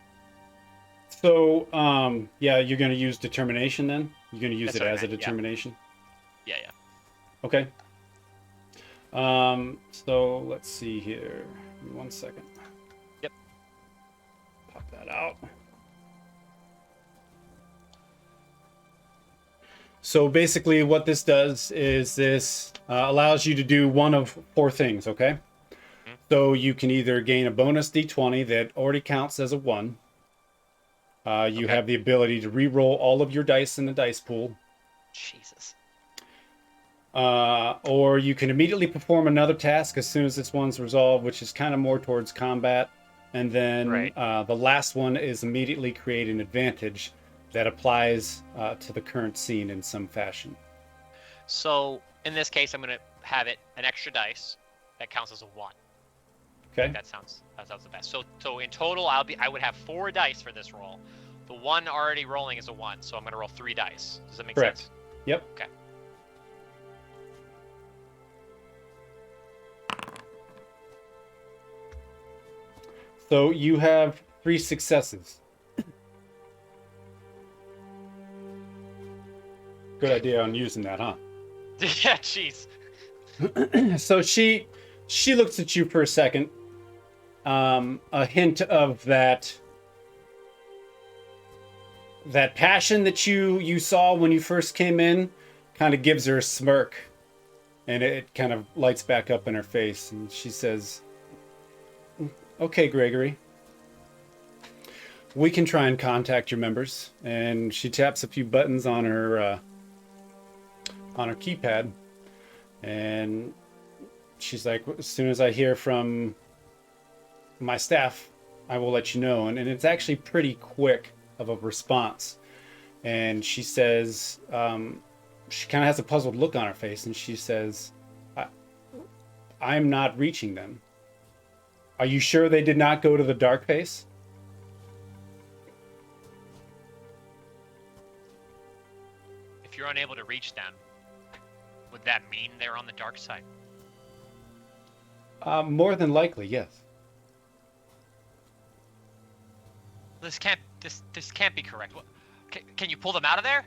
So, yeah, you're going to use determination then? You're going to use it as a determination? Yeah. Okay. So let's see here. Give me 1 second. Yep. Pop that out. So basically what this does is this allows you to do one of 4 things, okay? Mm-hmm. So you can either gain a bonus d20 that already counts as a 1. You have the ability to re-roll all of your dice in the dice pool. Jesus. Or you can immediately perform another task as soon as this one's resolved, which is kind of more towards combat. And then the last one is immediately create an advantage that applies to the current scene in some fashion. So in this case, I'm going to have it an extra dice that counts as a 1. Okay. That sounds the best. So in total, I would have 4 dice for this roll. The one already rolling is a 1, so I'm going to roll 3 dice. Does that make sense? Yep. Okay. So you have 3 successes. Good idea on using that, huh? Yeah, jeez. So she looks at you for a second. A hint of that passion that you saw when you first came in kind of gives her a smirk, and it kind of lights back up in her face, and she says, "Okay, Gregory, we can try and contact your members." And she taps a few buttons on her keypad, and she's like, "As soon as I hear from my staff, I will let you know." And it's actually pretty quick of a response. And she says, she kind of has a puzzled look on her face, and she says, I'm not reaching them. Are you sure they did not go to the dark face? If you're unable to reach them, would that mean they're on the dark side? More than likely, yes. This can't be correct. Can you pull them out of there?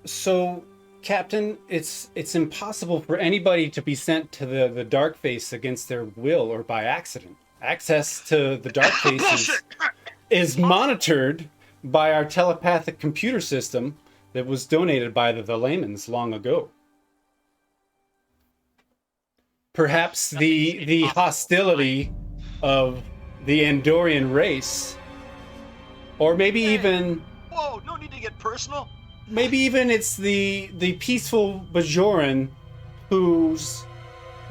So, Captain, it's impossible for anybody to be sent to the dark face against their will or by accident. Access to the dark face is monitored by our telepathic computer system that was donated by the Lamans long ago. Perhaps the hostility of the Andorian race, or maybe even... Whoa, no need to get personal. Maybe even it's the peaceful Bajoran whose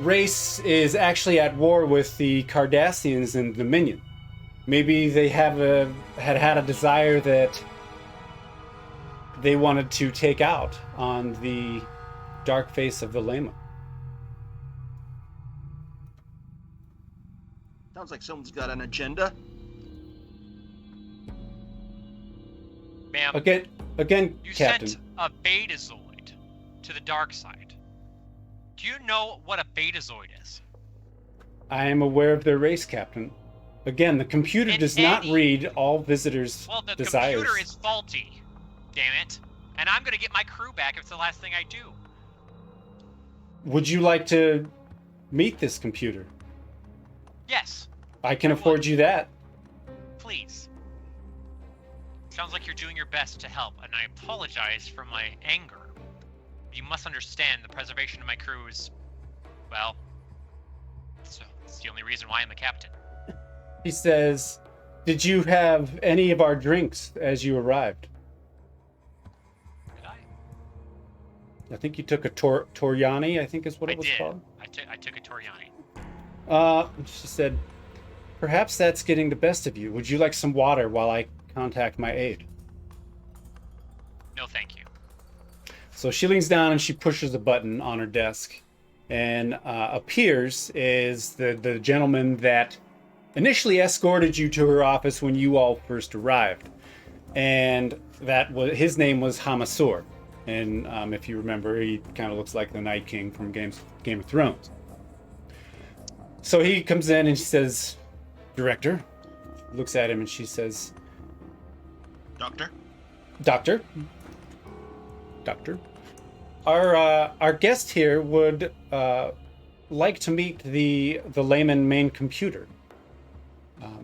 race is actually at war with the Cardassians and the Dominion. Maybe they had a desire that they wanted to take out on the dark face of the Lama. Sounds like someone's got an agenda. Ma'am, Again, you Captain. sent a Betazoid to the dark side. Do you know what a Betazoid is? I am aware of their race, Captain. Again, the computer does not read all visitors' Well, the desires. computer is faulty. Damn it. And I'm gonna get my crew back if it's the last thing I do. Would you like to meet this computer? Yes, I can afford you that. please. Sounds like you're doing your best to help, and I apologize for my anger. You must understand the preservation of my crew is, well, so it's the only reason why I'm a captain. He says, "Did you have any of our drinks as you arrived?" Did I? I think you took a Toriani, I think is what I it was did. called. I took a Toriani. She said, "Perhaps that's getting the best of you. Would you like some water while I contact my aide?" No, thank you. So she leans down and she pushes a button on her desk, and appears is the gentleman that initially escorted you to her office when you all first arrived, and that was his name was Hamasur, and if you remember, he kind of looks like the Night King from Game of Thrones. So he comes in and she says, "Director," looks at him and she says, Doctor? Doctor, our guest here would like to meet the layman main computer.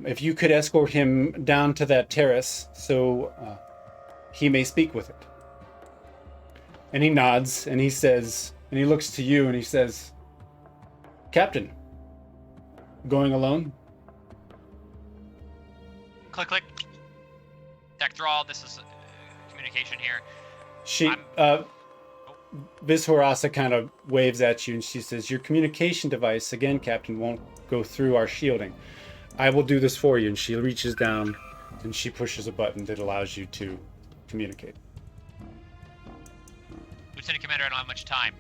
If you could escort him down to that terrace so he may speak with it." And he nods and he says, and he looks to you and he says, "Captain, going alone?" Click, click. Deck Thrall, this is communication here. She, Viz Horasa kind of waves at you and she says, "Your communication device, again, Captain, won't go through our shielding. I will do this for you." And she reaches down and she pushes a button that allows you to communicate. Lieutenant Commander, I don't have much time.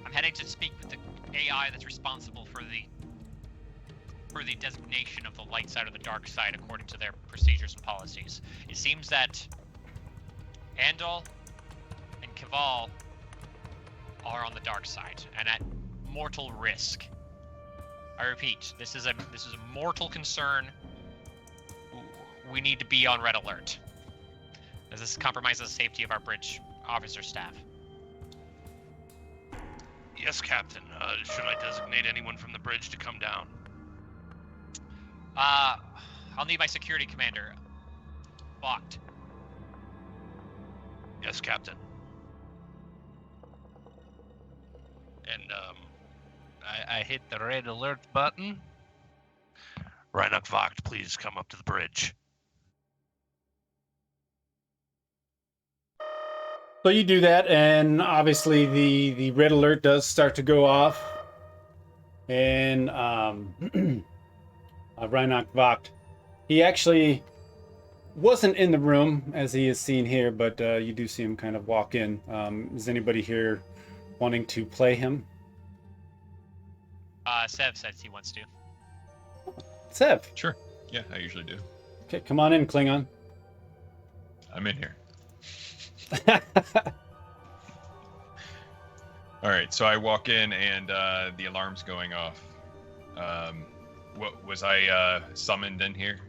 I'm heading to speak with the AI that's responsible for the designation of the light side or the dark side according to their procedures and policies. It seems that Andal and Kaval are on the dark side and at mortal risk. I repeat, this is a mortal concern. We need to be on red alert, as this compromises the safety of our bridge officer staff. Yes, Captain. Should I designate anyone from the bridge to come down? I'll need my security commander. Locked. Yes, Captain. And, I hit the red alert button. Reinach Vogt, please come up to the bridge. So you do that, and obviously the red alert does start to go off. And Reinach Vogt, he actually wasn't in the room as he is seen here, but you do see him kind of walk in. Is anybody here wanting to play him? Sev says he wants to. Sev. Sure. Yeah, I usually do. Okay, come on in, Klingon. I'm in here. All right, so I walk in and the alarm's going off. What was I summoned in here?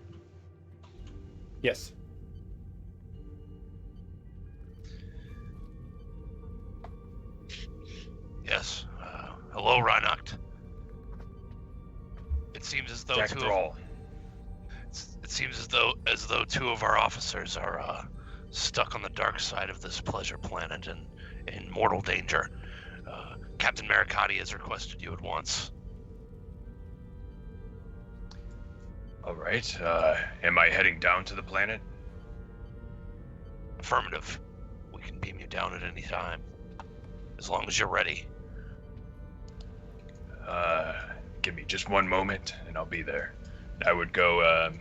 Yes. Yes. Hello, Reinach. It seems as though Thrall. It seems as though two of our officers are stuck on the dark side of this pleasure planet and in mortal danger. Captain Maricadi has requested you at once. All right. Am I heading down to the planet? Affirmative. We can beam you down at any time, as long as you're ready. Give me just one moment, and I'll be there. I would go.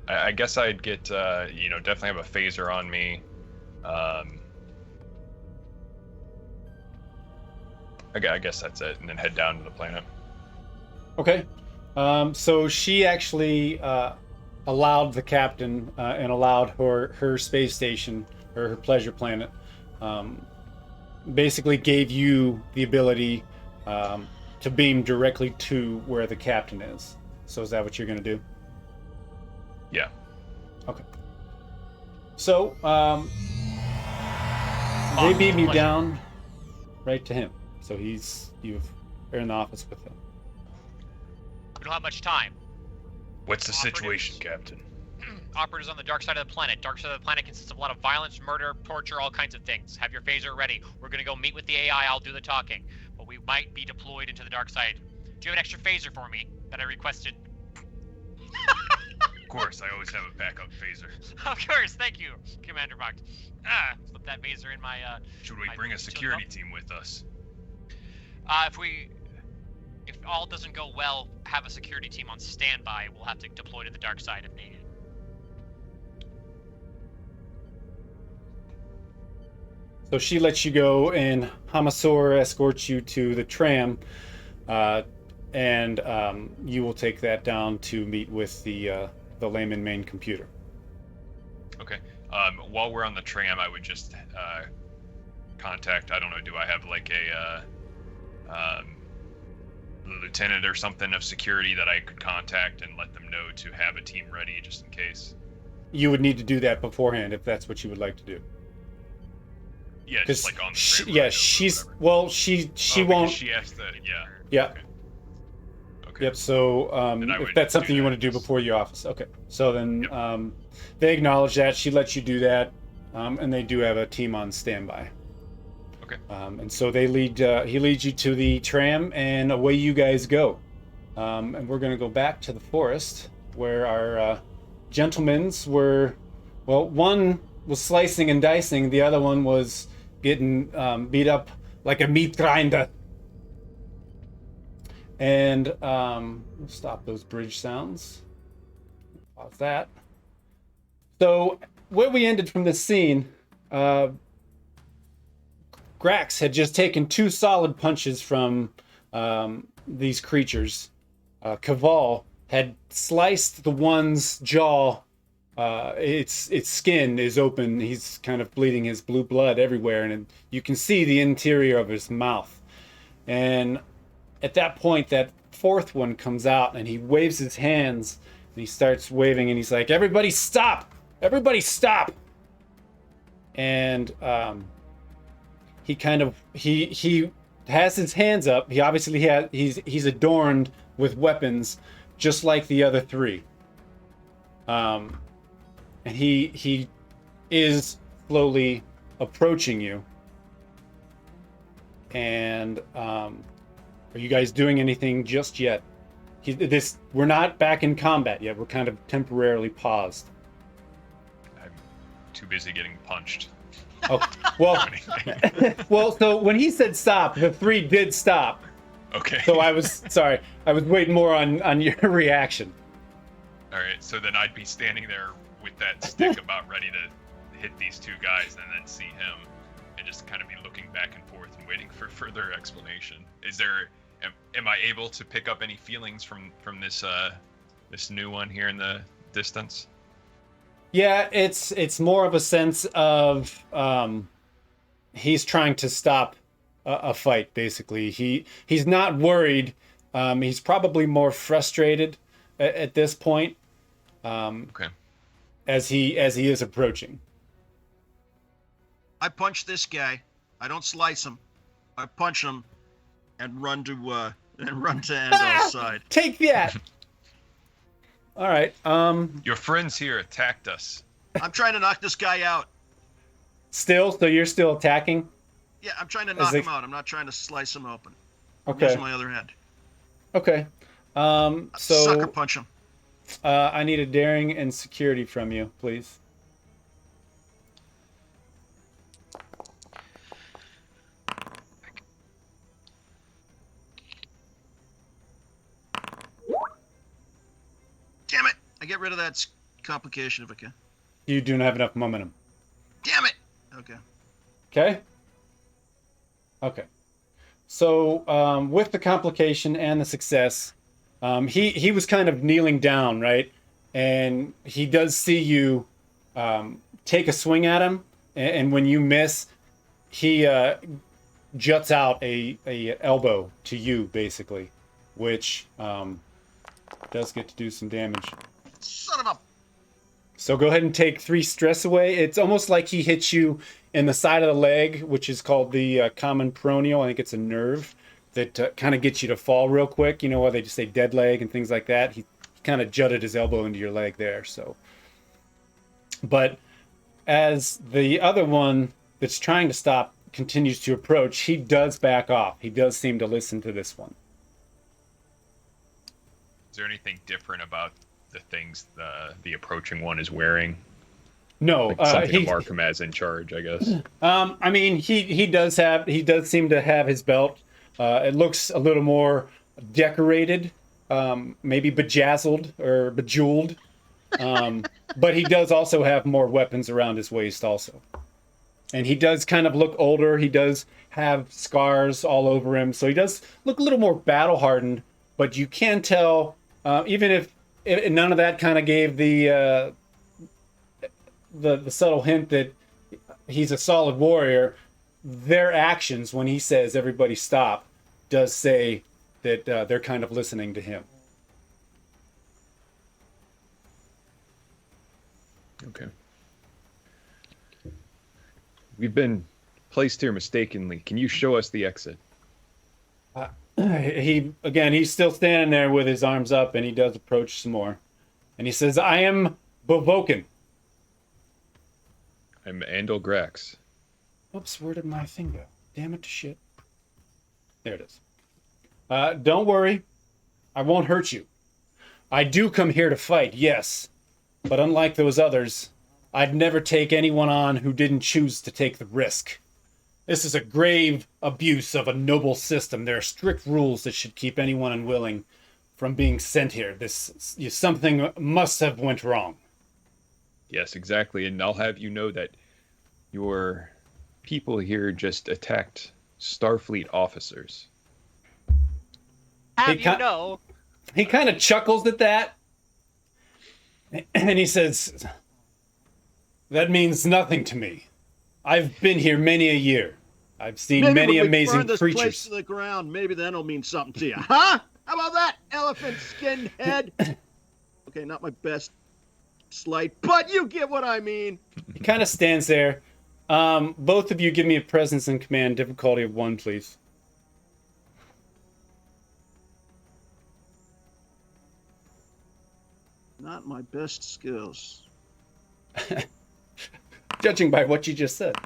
I guess I'd get. Definitely have a phaser on me. I guess that's it, and then head down to the planet. Okay. So she actually allowed the captain and allowed her space station, or her pleasure planet, basically gave you the ability to beam directly to where the captain is. So is that what you're going to do? Yeah. Okay. So they beam you down right to him. So you're in the office with him. We don't have much time. What's the situation, Captain? Operatives on the dark side of the planet. Dark side of the planet consists of a lot of violence, murder, torture, all kinds of things. Have your phaser ready. We're gonna go meet with the AI. I'll do the talking. But we might be deployed into the dark side. Do you have an extra phaser for me that I requested? Of course, I always have a backup phaser. Of course, thank you, Commander Marc. Slip that phaser in my. Should we bring a security team with us? If all doesn't go well, have a security team on standby. We'll have to deploy to the dark side if needed. So she lets you go, and Hamasor escorts you to the tram, and you will take that down to meet with the layman main computer. Okay. While we're on the tram, I would just contact. I don't know. Do I have like a lieutenant or something of security that I could contact and let them know to have a team ready just in case? You would need to do that beforehand if that's what you would like to do. Yeah, just like on the tram. Yeah, she won't. She asked that. Yeah. Yeah. Okay. Yep. So if that's something you want to do before your office, okay. So then they acknowledge that. She lets you do that, and they do have a team on standby. Okay. And so they lead. He leads you to the tram, and away you guys go. And we're going to go back to the forest where our gentlemen's were. Well, one was slicing and dicing. The other one was getting beat up like a meat grinder. And we'll stop those bridge sounds. Pause that. So where we ended from this scene, Grax had just taken 2 solid punches from these creatures. Caval had sliced the one's jaw. Its skin is open. He's kind of bleeding his blue blood everywhere, and you can see the interior of his mouth. And at that point, that 4th one comes out, and he waves his hands, and he starts waving, and he's like, "Everybody stop! Everybody stop!" And he kind of he has his hands up. He obviously he's adorned with weapons, just like the other 3. And he is slowly approaching you. And are you guys doing anything just yet? We're not back in combat yet. We're kind of temporarily paused. I'm too busy getting punched. Oh, well, well. So when he said stop, the 3 did stop. Okay. So I was sorry. I was waiting more on your reaction. All right. So then I'd be standing there with that stick about ready to hit these 2 guys and then see him and just kind of be looking back and forth and waiting for further explanation. Am I able to pick up any feelings from this new one here in the distance? Yeah, it's more of a sense of he's trying to stop a fight. Basically, he's not worried. He's probably more frustrated at this point. Okay. As he is approaching. I punch this guy. I don't slice him. I punch him and run to Andor's side. Take that. All right. Your friends here attacked us. I'm trying to knock this guy out. So you're still attacking? Yeah, I'm trying to knock him out. I'm not trying to slice him open. Okay. Use my other hand. Okay. So Sucker punch him. I need a daring and security from you, please. Damn it! I get rid of that complication if I can. You do not have enough momentum. Damn it! Okay. Okay? Okay. So with the complication and the success, He was kind of kneeling down, right? And he does see you take a swing at him, and when you miss, he juts out a elbow to you, basically, which does get to do some damage. Son of a... So go ahead and take 3 stress away. It's almost like he hits you in the side of the leg, which is called the common peroneal. I think it's a nerve that kind of gets you to fall real quick. You know why they just say dead leg and things like that? He kind of jutted his elbow into your leg there. So, but as the other one that's trying to stop continues to approach, he does back off. He does seem to listen to this one. Is there anything different about the things the approaching one is wearing? No, like something to mark him as in charge, I guess. I mean, he does seem to have his belt. It looks a little more decorated, maybe bejazzled or bejeweled. But he does also have more weapons around his waist also. And he does kind of look older. He does have scars all over him. So he does look a little more battle-hardened. But you can tell, even if none of that kind of gave the subtle hint that he's a solid warrior, their actions when he says everybody stop does say that they're kind of listening to him. Okay. We've been placed here mistakenly. Can you show us the exit? He's still standing there with his arms up, and he does approach some more. And he says, I am Vulcan. I'm Andal Grax. Oops, where did my thing go? Damn it to shit. There it is. Don't worry. I won't hurt you. I do come here to fight, yes. But unlike those others, I'd never take anyone on who didn't choose to take the risk. This is a grave abuse of a noble system. There are strict rules that should keep anyone unwilling from being sent here. Something must have went wrong. Yes, exactly. And I'll have you know that your people here just attacked Starfleet officers. Have you know? He kind of chuckles at that. And he says, that means nothing to me. I've been here many a year. I've seen many amazing burn this creatures. Place to the ground, maybe that'll mean something to you, huh? How about that, elephant skin head? Okay, not my best slight, but you get what I mean. He kind of stands there. Both of you give me a presence and command difficulty of 1, please. Not my best skills. Judging by what you just said.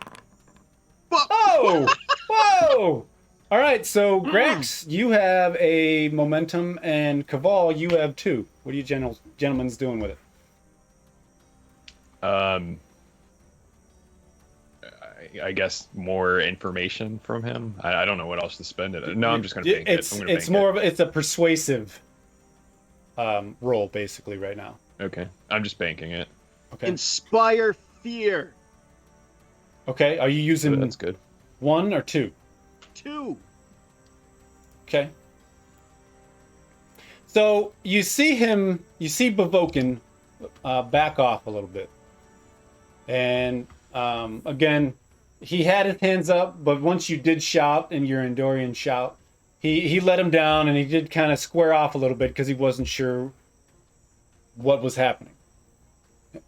But, Oh! Whoa! All right, so Grax, you have a momentum, and Caval, you have 2. What are you gentlemen's doing with it? I guess more information from him. I don't know what else to spend it. No, I'm just going to bank it. It's a persuasive roll basically right now. Okay, I'm just banking it. Okay. Inspire fear. Okay, are you using That's good. 1 or 2? 2. Okay. So you see Bavokin back off a little bit. And again, he had his hands up, but once you did shout in your Andorian shout, he let him down, and he did kind of square off a little bit because he wasn't sure what was happening.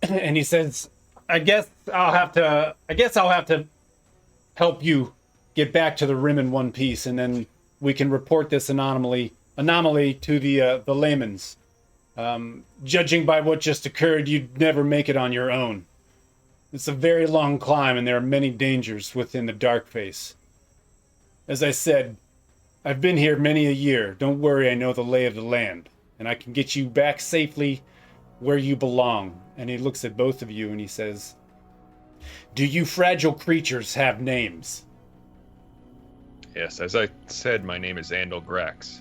And he says, I guess I'll have to help you get back to the rim in one piece, and then we can report this anomaly to the layman's. Judging by what just occurred, you'd never make it on your own. It's a very long climb, and there are many dangers within the dark face. As I said, I've been here many a year. Don't worry, I know the lay of the land, and I can get you back safely where you belong. And he looks at both of you and he says, do you fragile creatures have names? Yes, as I said, my name is Andal Grax.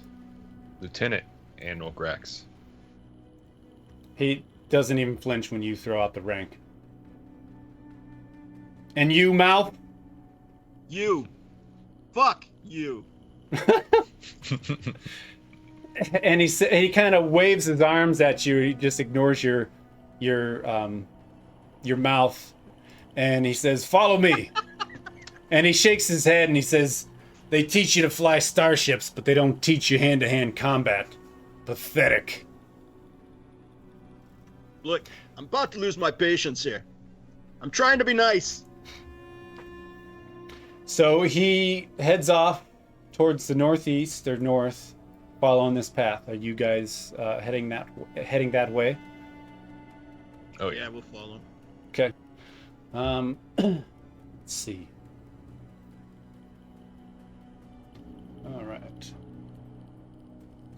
Lieutenant Andal Grax. He doesn't even flinch when you throw out the rank. And you, Mouth? You. Fuck you. And he kind of waves his arms at you. He just ignores your mouth, and he says, "Follow me." And he shakes his head and he says, "They teach you to fly starships, but they don't teach you hand-to-hand combat. Pathetic." Look, I'm about to lose my patience here. I'm trying to be nice. So he heads off towards the northeast or north, following this path. Are you guys heading that way? Oh Yeah, yeah. we'll follow. Okay. Let's see. All right.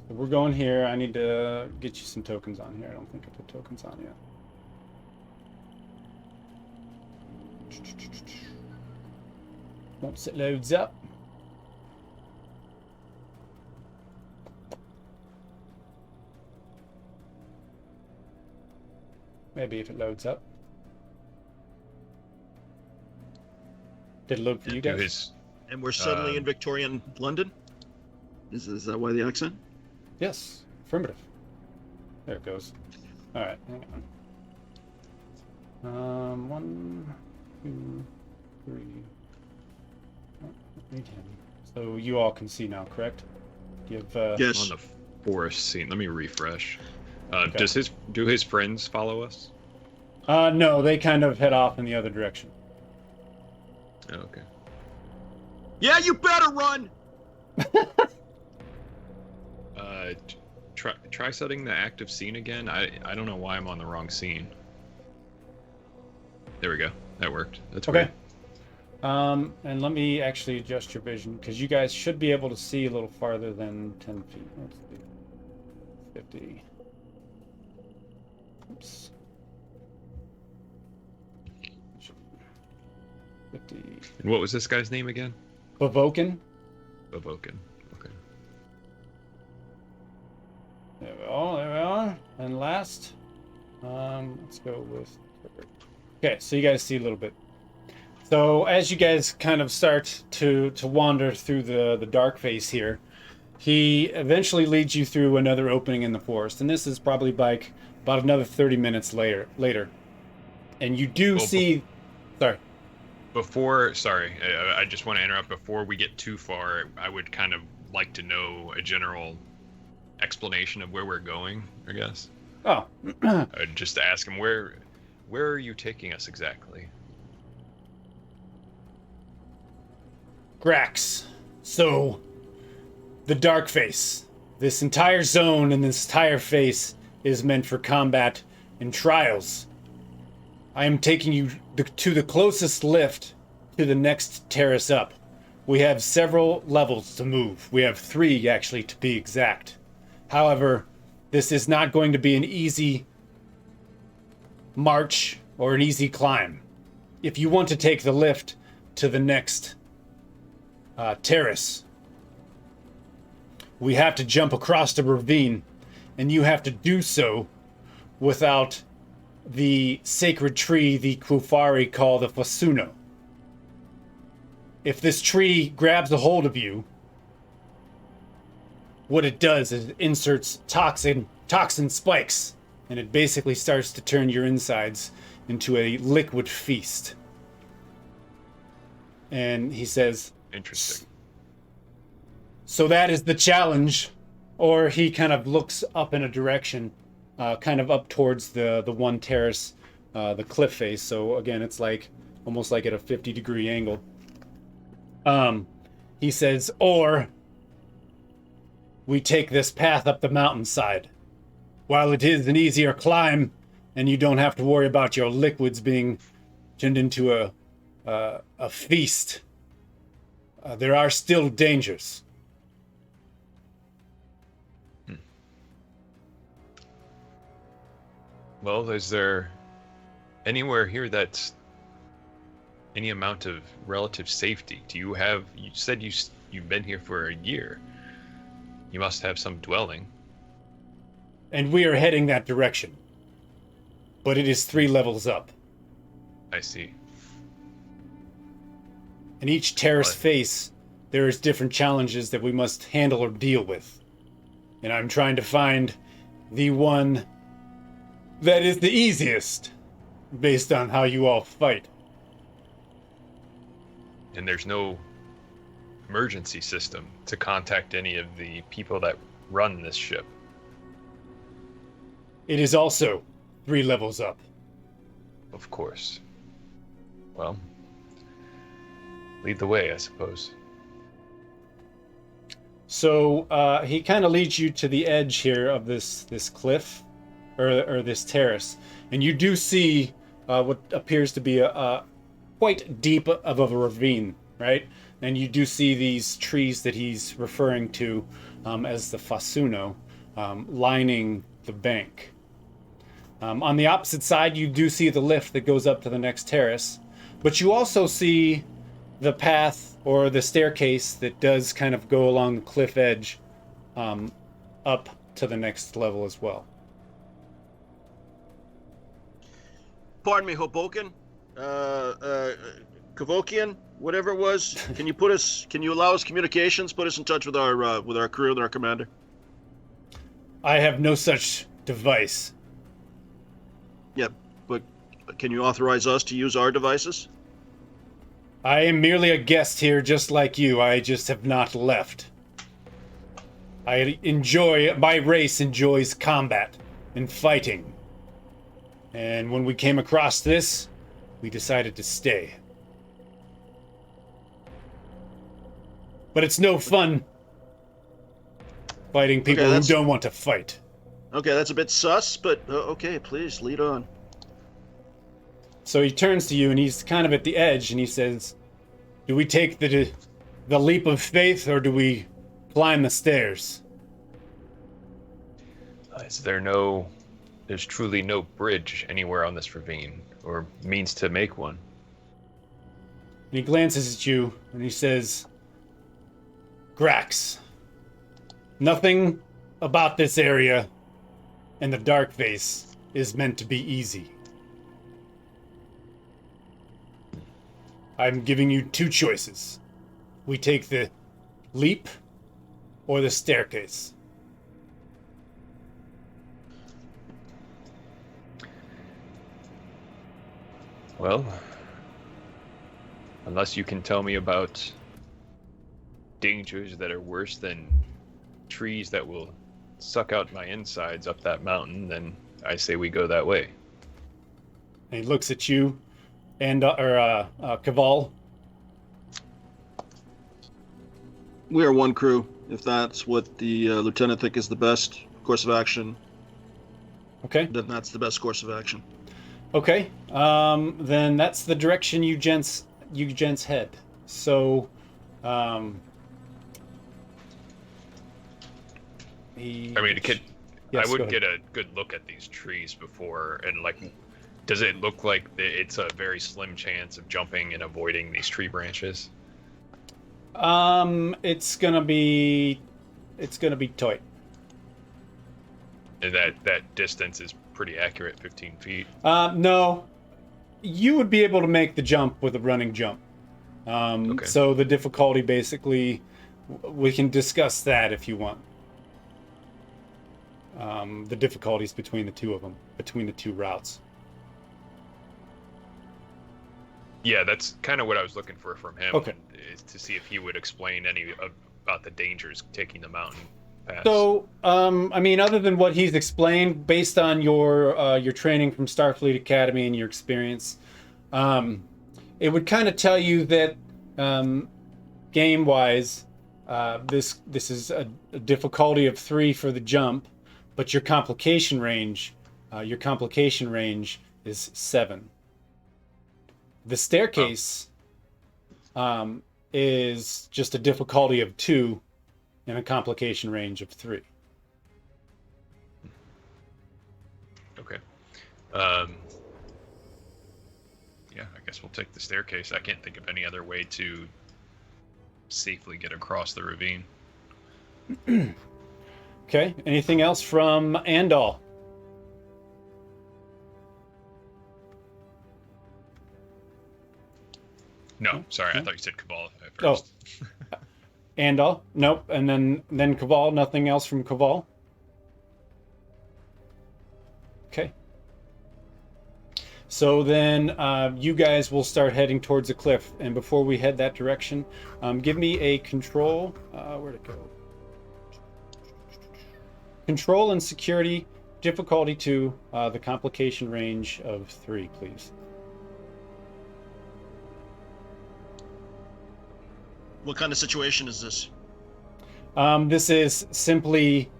So we're going here. I need to get you some tokens on here. I don't think I put tokens on yet. Once it loads up. Maybe if it loads up. Did it load for you Do guys? his And we're suddenly in Victorian London? Is that why the accent? Yes, affirmative. There it goes. All right, hang on. 1, 2, 3. Oh, read him. So you all can see now, correct? Do you have? Yes. on the forest scene. Let me refresh. Okay. Do his friends follow us? No, they kind of head off in the other direction. Oh, okay. Yeah, you better run! Try setting the active scene again. I don't know why I'm on the wrong scene. There we go. That worked. That's Okay. weird. And let me actually adjust your vision because you guys should be able to see a little farther than 10 feet. Let's see. 50. Oops. 50. And what was this guy's name again? Vulcan. Vulcan. Okay. There we are. And last, let's go with. Okay, so you guys see a little bit. So as you guys kind of start to wander through the dark face here, he eventually leads you through another opening in the forest, and this is probably like about another 30 minutes later. And you do see. Sorry. Sorry, I just want to interrupt. Before we get too far, I would kind of like to know a general explanation of where we're going, I guess. Oh. I'd just ask him, where are you taking us exactly? Grax. So, the dark face. This entire zone and this entire face is meant for combat and trials. I am taking you to the closest lift to the next terrace up. We have several levels to move. We have 3, actually, to be exact. However, this is not going to be an easy march or an easy climb. If you want to take the lift to the next terrace, we have to jump across the ravine, and you have to do so without the sacred tree the Kufari call the Fasuno. If this tree grabs a hold of you, what it does is it inserts toxin spikes, and it basically starts to turn your insides into a liquid feast. And he says, Interesting. so that is the challenge. Or he kind of looks up in a direction, kind of up towards the one terrace, the cliff face. So again, it's like almost like at a 50-degree angle. He says, or we take this path up the mountainside. While it is an easier climb, and you don't have to worry about your liquids being turned into a feast, there are still dangers. Well, is there anywhere here that's any amount of relative safety? You said you've been here for a year. You must have some dwelling. And we are heading that direction. But it is 3 levels up. I see. In each terrace What? face, there is different challenges that we must handle or deal with. and I'm trying to find the one that is the easiest, based on how you all fight. And there's no emergency system to contact any of the people that run this ship. It is also 3 levels up. Of course. Well, lead the way, I suppose. So he kind of leads you to the edge here of this cliff, or this terrace, and you do see what appears to be a quite deep of a ravine, right? And you do see these trees that he's referring to as the Fasuno lining the bank. On the opposite side, you do see the lift that goes up to the next terrace, but you also see the path or the staircase that does kind of go along the cliff edge up to the next level as well. Pardon me, Hoboken, Kavokian, whatever it was. Can you allow us communications? Put us in touch with our crew and our commander. I have no such device. Yep, but can you authorize us to use our devices? I am merely a guest here, just like you. I just have not left. My race enjoys combat and fighting. And when we came across this, we decided to stay. But it's no fun fighting people who don't want to fight. Okay, that's a bit sus, but okay, please, lead on. So he turns to you, and he's kind of at the edge, and he says, do we take the leap of faith, or do we climb the stairs? There's truly no bridge anywhere on this ravine, or means to make one. And he glances at you, and he says, Grax, nothing about this area and the dark face is meant to be easy. I'm giving you 2 choices. We take the leap or the staircase. Well, unless you can tell me about dangers that are worse than trees that will suck out my insides up that mountain, then I say we go that way. And he looks at you and Caval. We are one crew, if that's what the lieutenant think is the best course of action. Okay. Then that's the best course of action. Okay. Then that's the direction you gents head. So, I would get a good look at these trees before, and does it look like it's a very slim chance of jumping and avoiding these tree branches? It's gonna be tight. And that distance is pretty accurate, 15 feet. No, you would be able to make the jump with a running jump. Okay. So the difficulty, basically, we can discuss that if you want. The difficulties between the two of them, between the 2 routes. Yeah, that's kind of what I was looking for from him. Okay. Is to see if he would explain any about the dangers taking the mountain pass. So, other than what he's explained, based on your training from Starfleet Academy and your experience, it would kind of tell you that, game-wise, this is a difficulty of 3 for the jump, but your complication range is 7. The staircase is just a difficulty of 2 and a complication range of 3. Okay. Yeah, I guess we'll take the staircase. I can't think of any other way to safely get across the ravine. Okay. Anything else from Andal? No, sorry, I thought you said Cabal at first. Oh. Andal? Nope. And then Caval, nothing else from Caval? So then you guys will start heading towards the cliff. And before we head that direction, give me a control. Where'd it go? Control and security, difficulty 2, the complication range of 3, please. What kind of situation is this? This is simply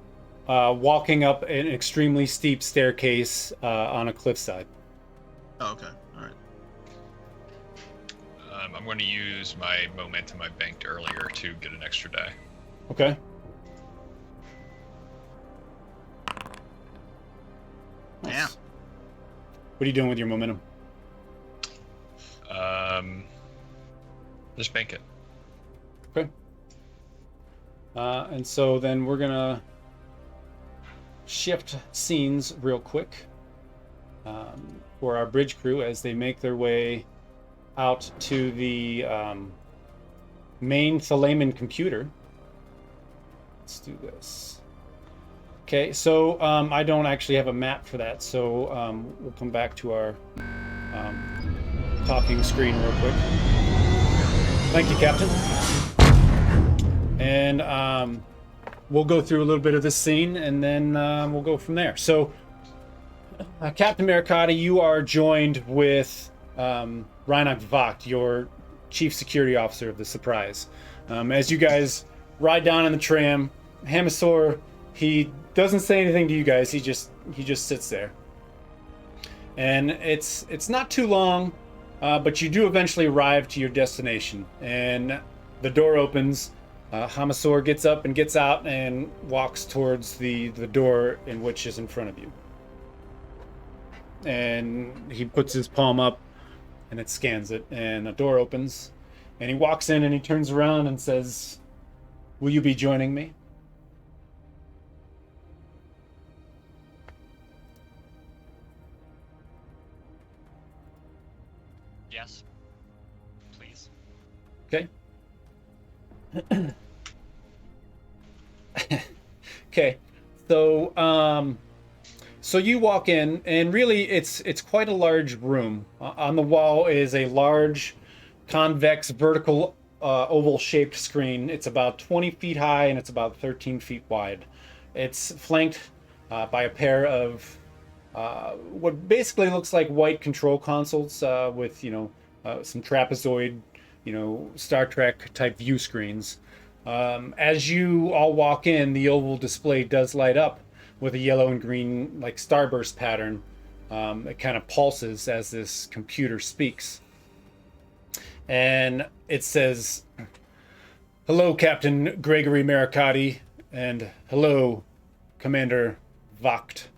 walking up an extremely steep staircase on a cliffside. Oh, okay. All right. I'm going to use my momentum I banked earlier to get an extra die. Okay. Nice. Yeah. What are you doing with your momentum? Just bank it. Okay. And so then we're gonna shift scenes real quick for our bridge crew as they make their way out to the main Thalaman computer. Let's do this. Okay, so I don't actually have a map for that, so we'll come back to our talking screen real quick. Thank you, Captain. And we'll go through a little bit of this scene, and then we'll go from there. So, Captain Maricadi, you are joined with Reinach Vogt, your chief security officer of the Surprise. As you guys ride down in the tram, Hamasaur, he doesn't say anything to you guys. He just sits there. And it's not too long, but you do eventually arrive to your destination. And the door opens. Hamasaur gets up and gets out and walks towards the door in which is in front of you. And he puts his palm up and it scans it, and the door opens. And he walks in and he turns around and says, "Will you be joining me?" Yes. Please. Okay. Okay. So you walk in, and really it's quite a large room. On the wall is a large convex vertical oval-shaped screen. It's about 20 feet high and it's about 13 feet wide. It's flanked by a pair of what basically looks like white control consoles with some trapezoid, Star Trek type view screens. As you all walk in, the oval display does light up with a yellow and green like starburst pattern. It kind of pulses as this computer speaks. And it says, "Hello, Captain Gregory Maricadi, and hello, Commander Vogt."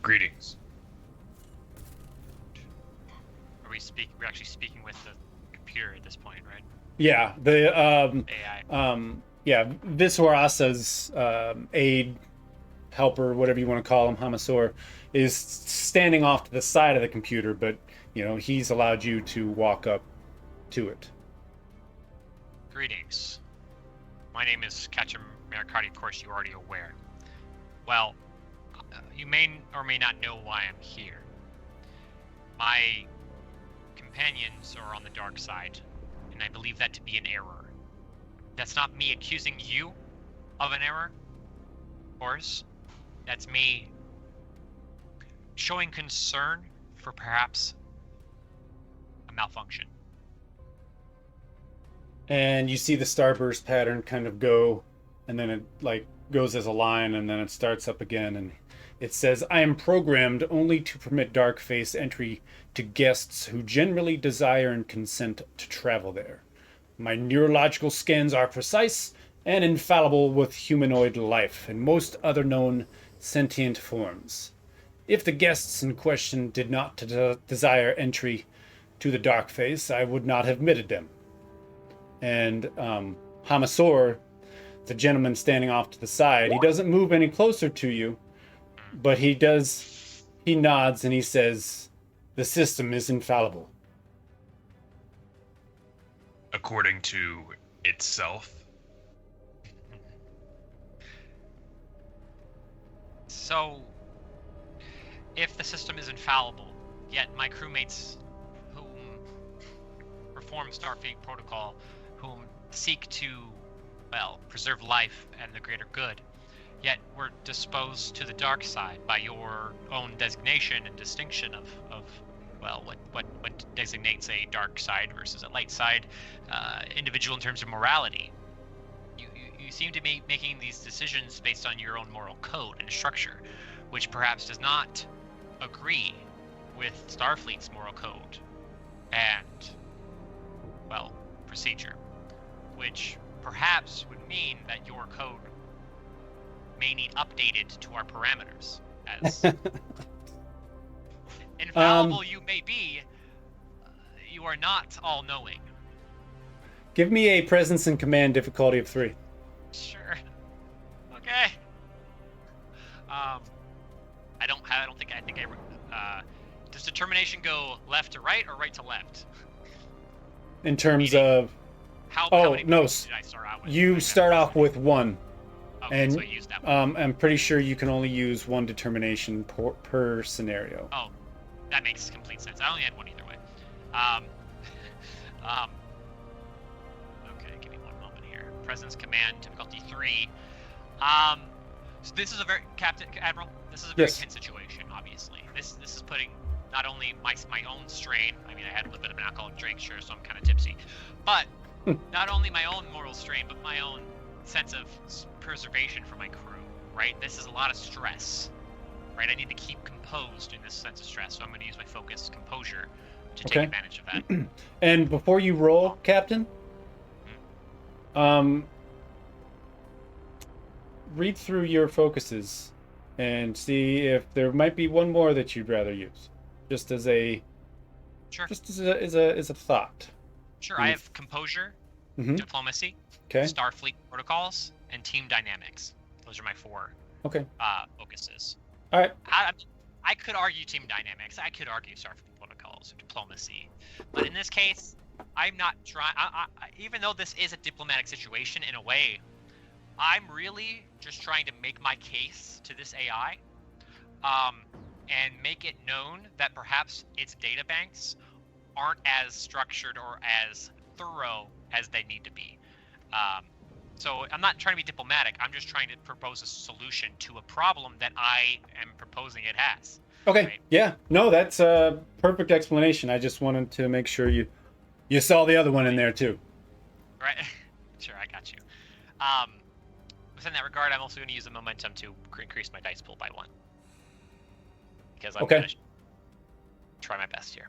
Greetings. We're actually speaking with the computer at this point, right? Yeah, the AI. Viswarasa's aide, helper, whatever you want to call him, Hamasaur, is standing off to the side of the computer, but he's allowed you to walk up to it. Greetings. My name is Captain Maricadi, of course you're already aware. Well, you may or may not know why I'm here. My companions are on the dark side, and I believe that to be an error. That's not me accusing you of an error, of course. That's me showing concern for perhaps a malfunction. And you see the starburst pattern kind of go, and then it goes as a line, and then it starts up again, and it says, "I am programmed only to permit Darkface entry to guests who generally desire and consent to travel there. My neurological scans are precise and infallible with humanoid life and most other known sentient forms. If the guests in question did not desire entry to the Darkface, I would not have admitted them." And Hamasaur, the gentleman standing off to the side, he doesn't move any closer to you, but he nods and he says, "The system is infallible." According to itself? So, if the system is infallible, yet my crewmates whom perform Starfleet protocol, whom seek to, well, preserve life and the greater good, yet we're disposed to the dark side by your own designation and distinction of well, what designates a dark side versus a light side individual in terms of morality. You seem to be making these decisions based on your own moral code and structure, which perhaps does not agree with Starfleet's moral code and, well, procedure, which perhaps would mean that your code may need updated to our parameters. As infallible you may be, you are not all-knowing. Give me a presence and command difficulty of 3. Sure. Okay. Does determination go left to right or right to left? In terms of... How Oh, many no. points did I start out with? You start off with 1. Okay, and so I used that one. I'm pretty sure you can only use 1 determination per scenario. Oh, that makes complete sense. I only had 1 either way. Okay, give me 1 moment here. Presence command difficulty 3. So this is a very Admiral. This is a very Yes. tense situation. Obviously, this is putting not only my own strain. I mean, I had a little bit of an alcoholic drink, sure, so I'm kind of tipsy, but not only my own moral strain, but my own sense of preservation for my crew. Right? This is a lot of stress. Right? I need to keep composed in this sense of stress, so I'm going to use my focus, composure, to take Okay. advantage of that. And before you roll, Captain, read through your focuses and see if there might be one more that you'd rather use, just as a Sure. just as a thought. Sure. I have composure, Mhm. diplomacy, Okay. Starfleet protocols, and team dynamics. Those are my 4 Okay. focuses. All right. I could argue team dynamics. I could argue Starfleet protocols or diplomacy, but in this case, I'm not trying. Even though this is a diplomatic situation in a way, I'm really just trying to make my case to this AI, and make it known that perhaps its data banks aren't as structured or as thorough as they need to be. So I'm not trying to be diplomatic. I'm just trying to propose a solution to a problem that I am proposing it has. Okay. Right? Yeah. No, that's a perfect explanation. I just wanted to make sure you saw the other one in there too. Right? Sure, I got you. Within that regard, I'm also going to use the momentum to increase my dice pool by 1. Because I'm Okay. going to try my best here.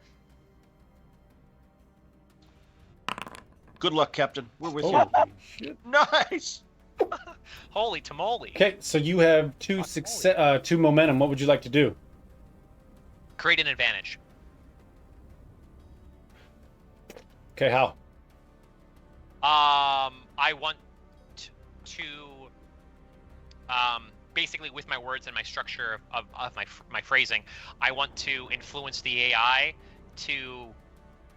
Good luck, Captain. We're with Oh, you. shit. Nice. Holy tamale! Okay, so you have 2 momentum. What would you like to do? Create an advantage. Okay, how? I want to, basically with my words and my structure of my phrasing, I want to influence the AI to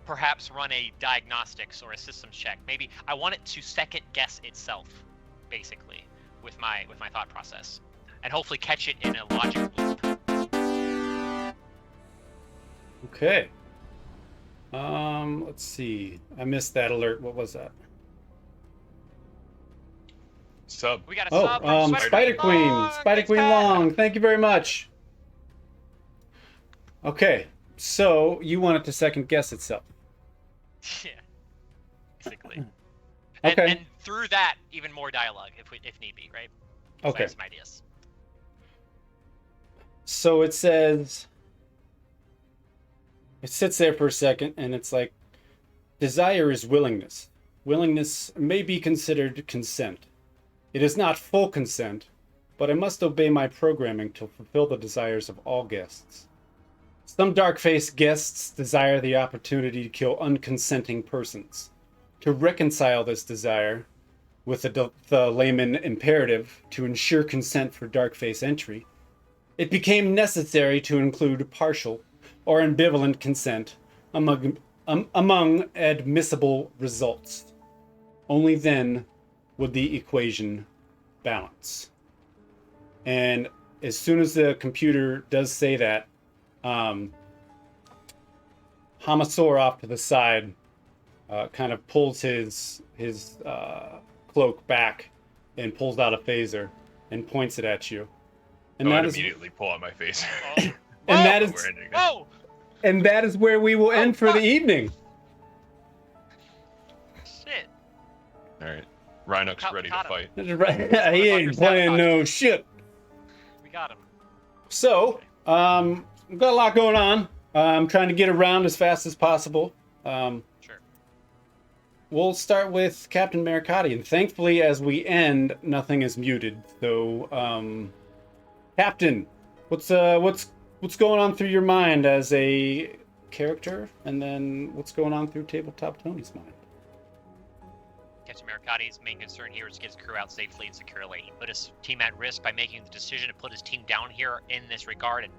perhaps run a diagnostics or a systems check. Maybe I want it to second guess itself, basically, with my thought process, and hopefully catch it in a logical loop. Okay. Let's see. I missed that alert. What was that? Sub. We got a sub from Spider Queen. Long. Spider Thanks, Queen Pat. Long. Thank you very much. Okay, so you want it to second guess itself. Yeah, basically. Okay. And through that, even more dialogue if need be, right? 'Cause I Okay. have some ideas. So it says, it sits there for a second and it's like, desire is willingness. Willingness may be considered consent. It is not full consent, but I must obey my programming to fulfill the desires of all guests. Some dark-faced guests desire the opportunity to kill unconsenting persons. To reconcile this desire with the layman imperative to ensure consent for dark-face entry, it became necessary to include partial or ambivalent consent among admissible results. Only then would the equation balance. And as soon as the computer does say that, Hamasaur off to the side kind of pulls his cloak back and pulls out a phaser and points it at you. And I'd immediately pull out my face. And that is We're ending it. Oh! and that is where we will end for the evening. Shit. All right, Rhinox ready to Caught him. fight. He ain't playing no shit. We got him. So, we've got a lot going on. I'm trying to get around as fast as possible. Sure. We'll start with Captain Maricadi, and thankfully, as we end, nothing is muted. So, Captain, what's going on through your mind as a character, and then what's going on through Tabletop Tony's mind? Captain Maricadi's main concern here is to get his crew out safely and securely. He put his team at risk by making the decision to put his team down here in this regard, and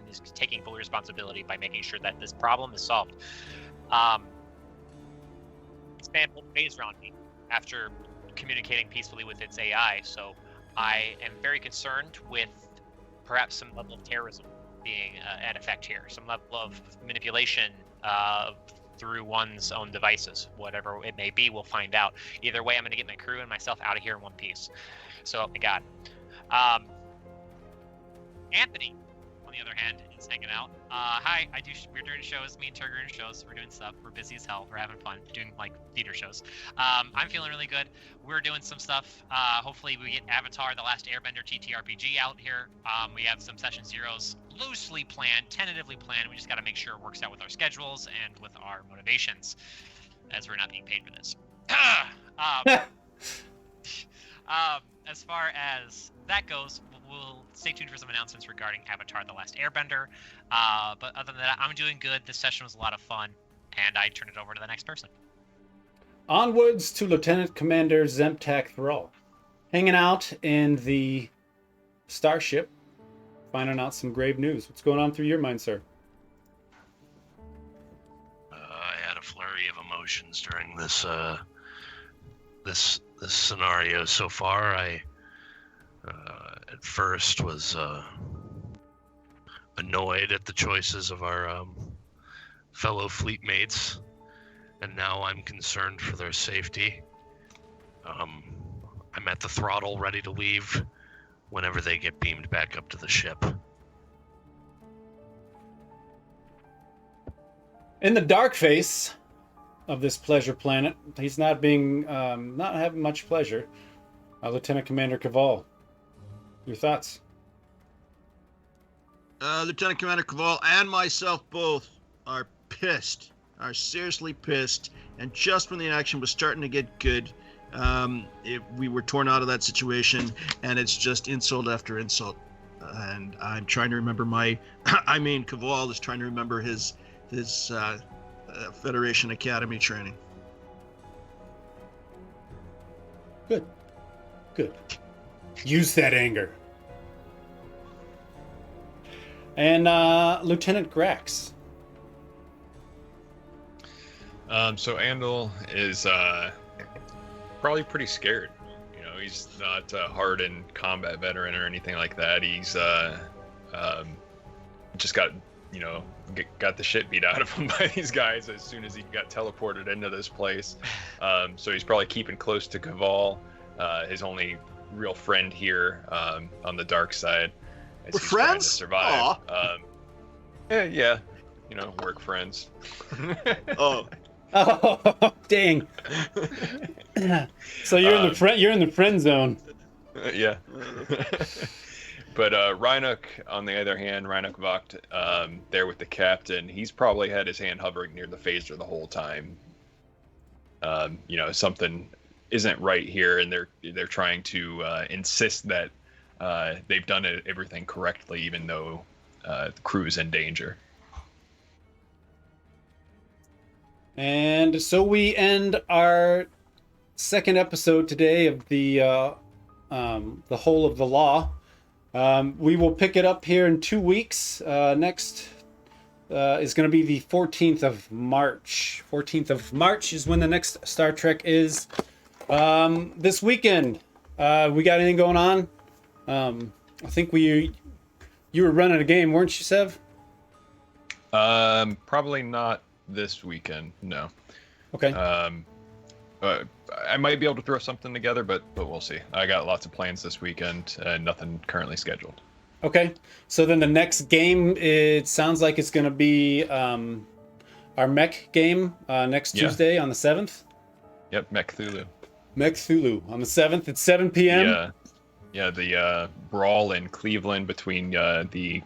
is taking full responsibility by making sure that this problem is solved. This man pulled a phaser on me after communicating peacefully with its AI, so I am very concerned with perhaps some level of terrorism being at effect here, some level of manipulation through one's own devices. Whatever it may be, we'll find out. Either way, I'm going to get my crew and myself out of here in one piece. So, oh my God. Anthony, on the other hand, is hanging out. Hi, we're doing shows. Me and Turger are doing shows. We're doing stuff. We're busy as hell. We're having fun. Doing, like, theater shows. I'm feeling really good. We're doing some stuff. Hopefully we get Avatar: The Last Airbender TTRPG out here. We have some session zeros loosely planned, tentatively planned. We just got to make sure it works out with our schedules and with our motivations, as we're not being paid for this. As far as that goes, we'll stay tuned for some announcements regarding Avatar: The Last Airbender. But other than that, I'm doing good. This session was a lot of fun, and I turn it over to the next person. Onwards to Lieutenant Commander Zemtak Thrall, hanging out in the Starship, finding out some grave news. What's going on through your mind, sir? I had a flurry of emotions during this this scenario so far. I at first was annoyed at the choices of our fellow fleet mates, and now I'm concerned for their safety. I'm at the throttle ready to leave whenever they get beamed back up to the ship. In the dark face of this pleasure planet, he's not having much pleasure. Lieutenant Commander Caval, your thoughts? Lieutenant Commander Caval and myself both are pissed, are seriously pissed, and just when the action was starting to get good, we were torn out of that situation, and it's just insult after insult. And I'm trying to remember Caval is trying to remember his Federation Academy training. Good. Use that anger. And Lieutenant Grax. So Andal is probably pretty scared. You know, he's not a hardened combat veteran or anything like that. He's just got the shit beat out of him by these guys as soon as he got teleported into this place. So he's probably keeping close to Caval, his only real friend here on the dark side. As We're he's trying friends? to survive. Aw. Work friends. Oh. Oh, dang. So you're in the friend zone. Yeah. But Rhinoc, on the other hand, Rhinoc Vogt, there with the captain, he's probably had his hand hovering near the phaser the whole time. Something isn't right here, and they're trying to insist that they've done everything correctly, even though the crew is in danger. And so we end our second episode today of the Whole of the Law. We will pick it up here in 2 weeks. Next is going to be the 14th of March. 14th of March is when the next Star Trek is. This weekend, we got anything going on? I think you were running a game, weren't you, Sev? Probably not this weekend. No. Okay. I might be able to throw something together, but we'll see. I got lots of plans this weekend, nothing currently scheduled. Okay. So then the next game, it sounds like it's going to be our mech game next Tuesday on the 7th. Yep, Mech Cthulhu. Mech Cthulhu on the 7th at 7 p.m. Yeah, the brawl in Cleveland between the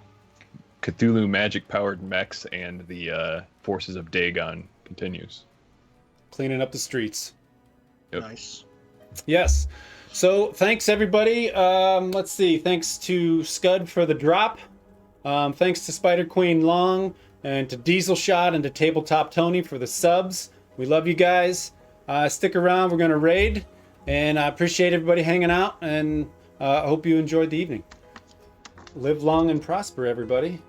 Cthulhu magic-powered mechs and the forces of Dagon continues. Cleaning up the streets. Yep. Nice. Yes. So thanks everybody. Let's see. Thanks to Scud for the drop. Thanks to Spider Queen Long and to Diesel Shot and to Tabletop Tony for the subs. We love you guys. Stick around. We're gonna raid, and I appreciate everybody hanging out. And I hope you enjoyed the evening. Live long and prosper, everybody.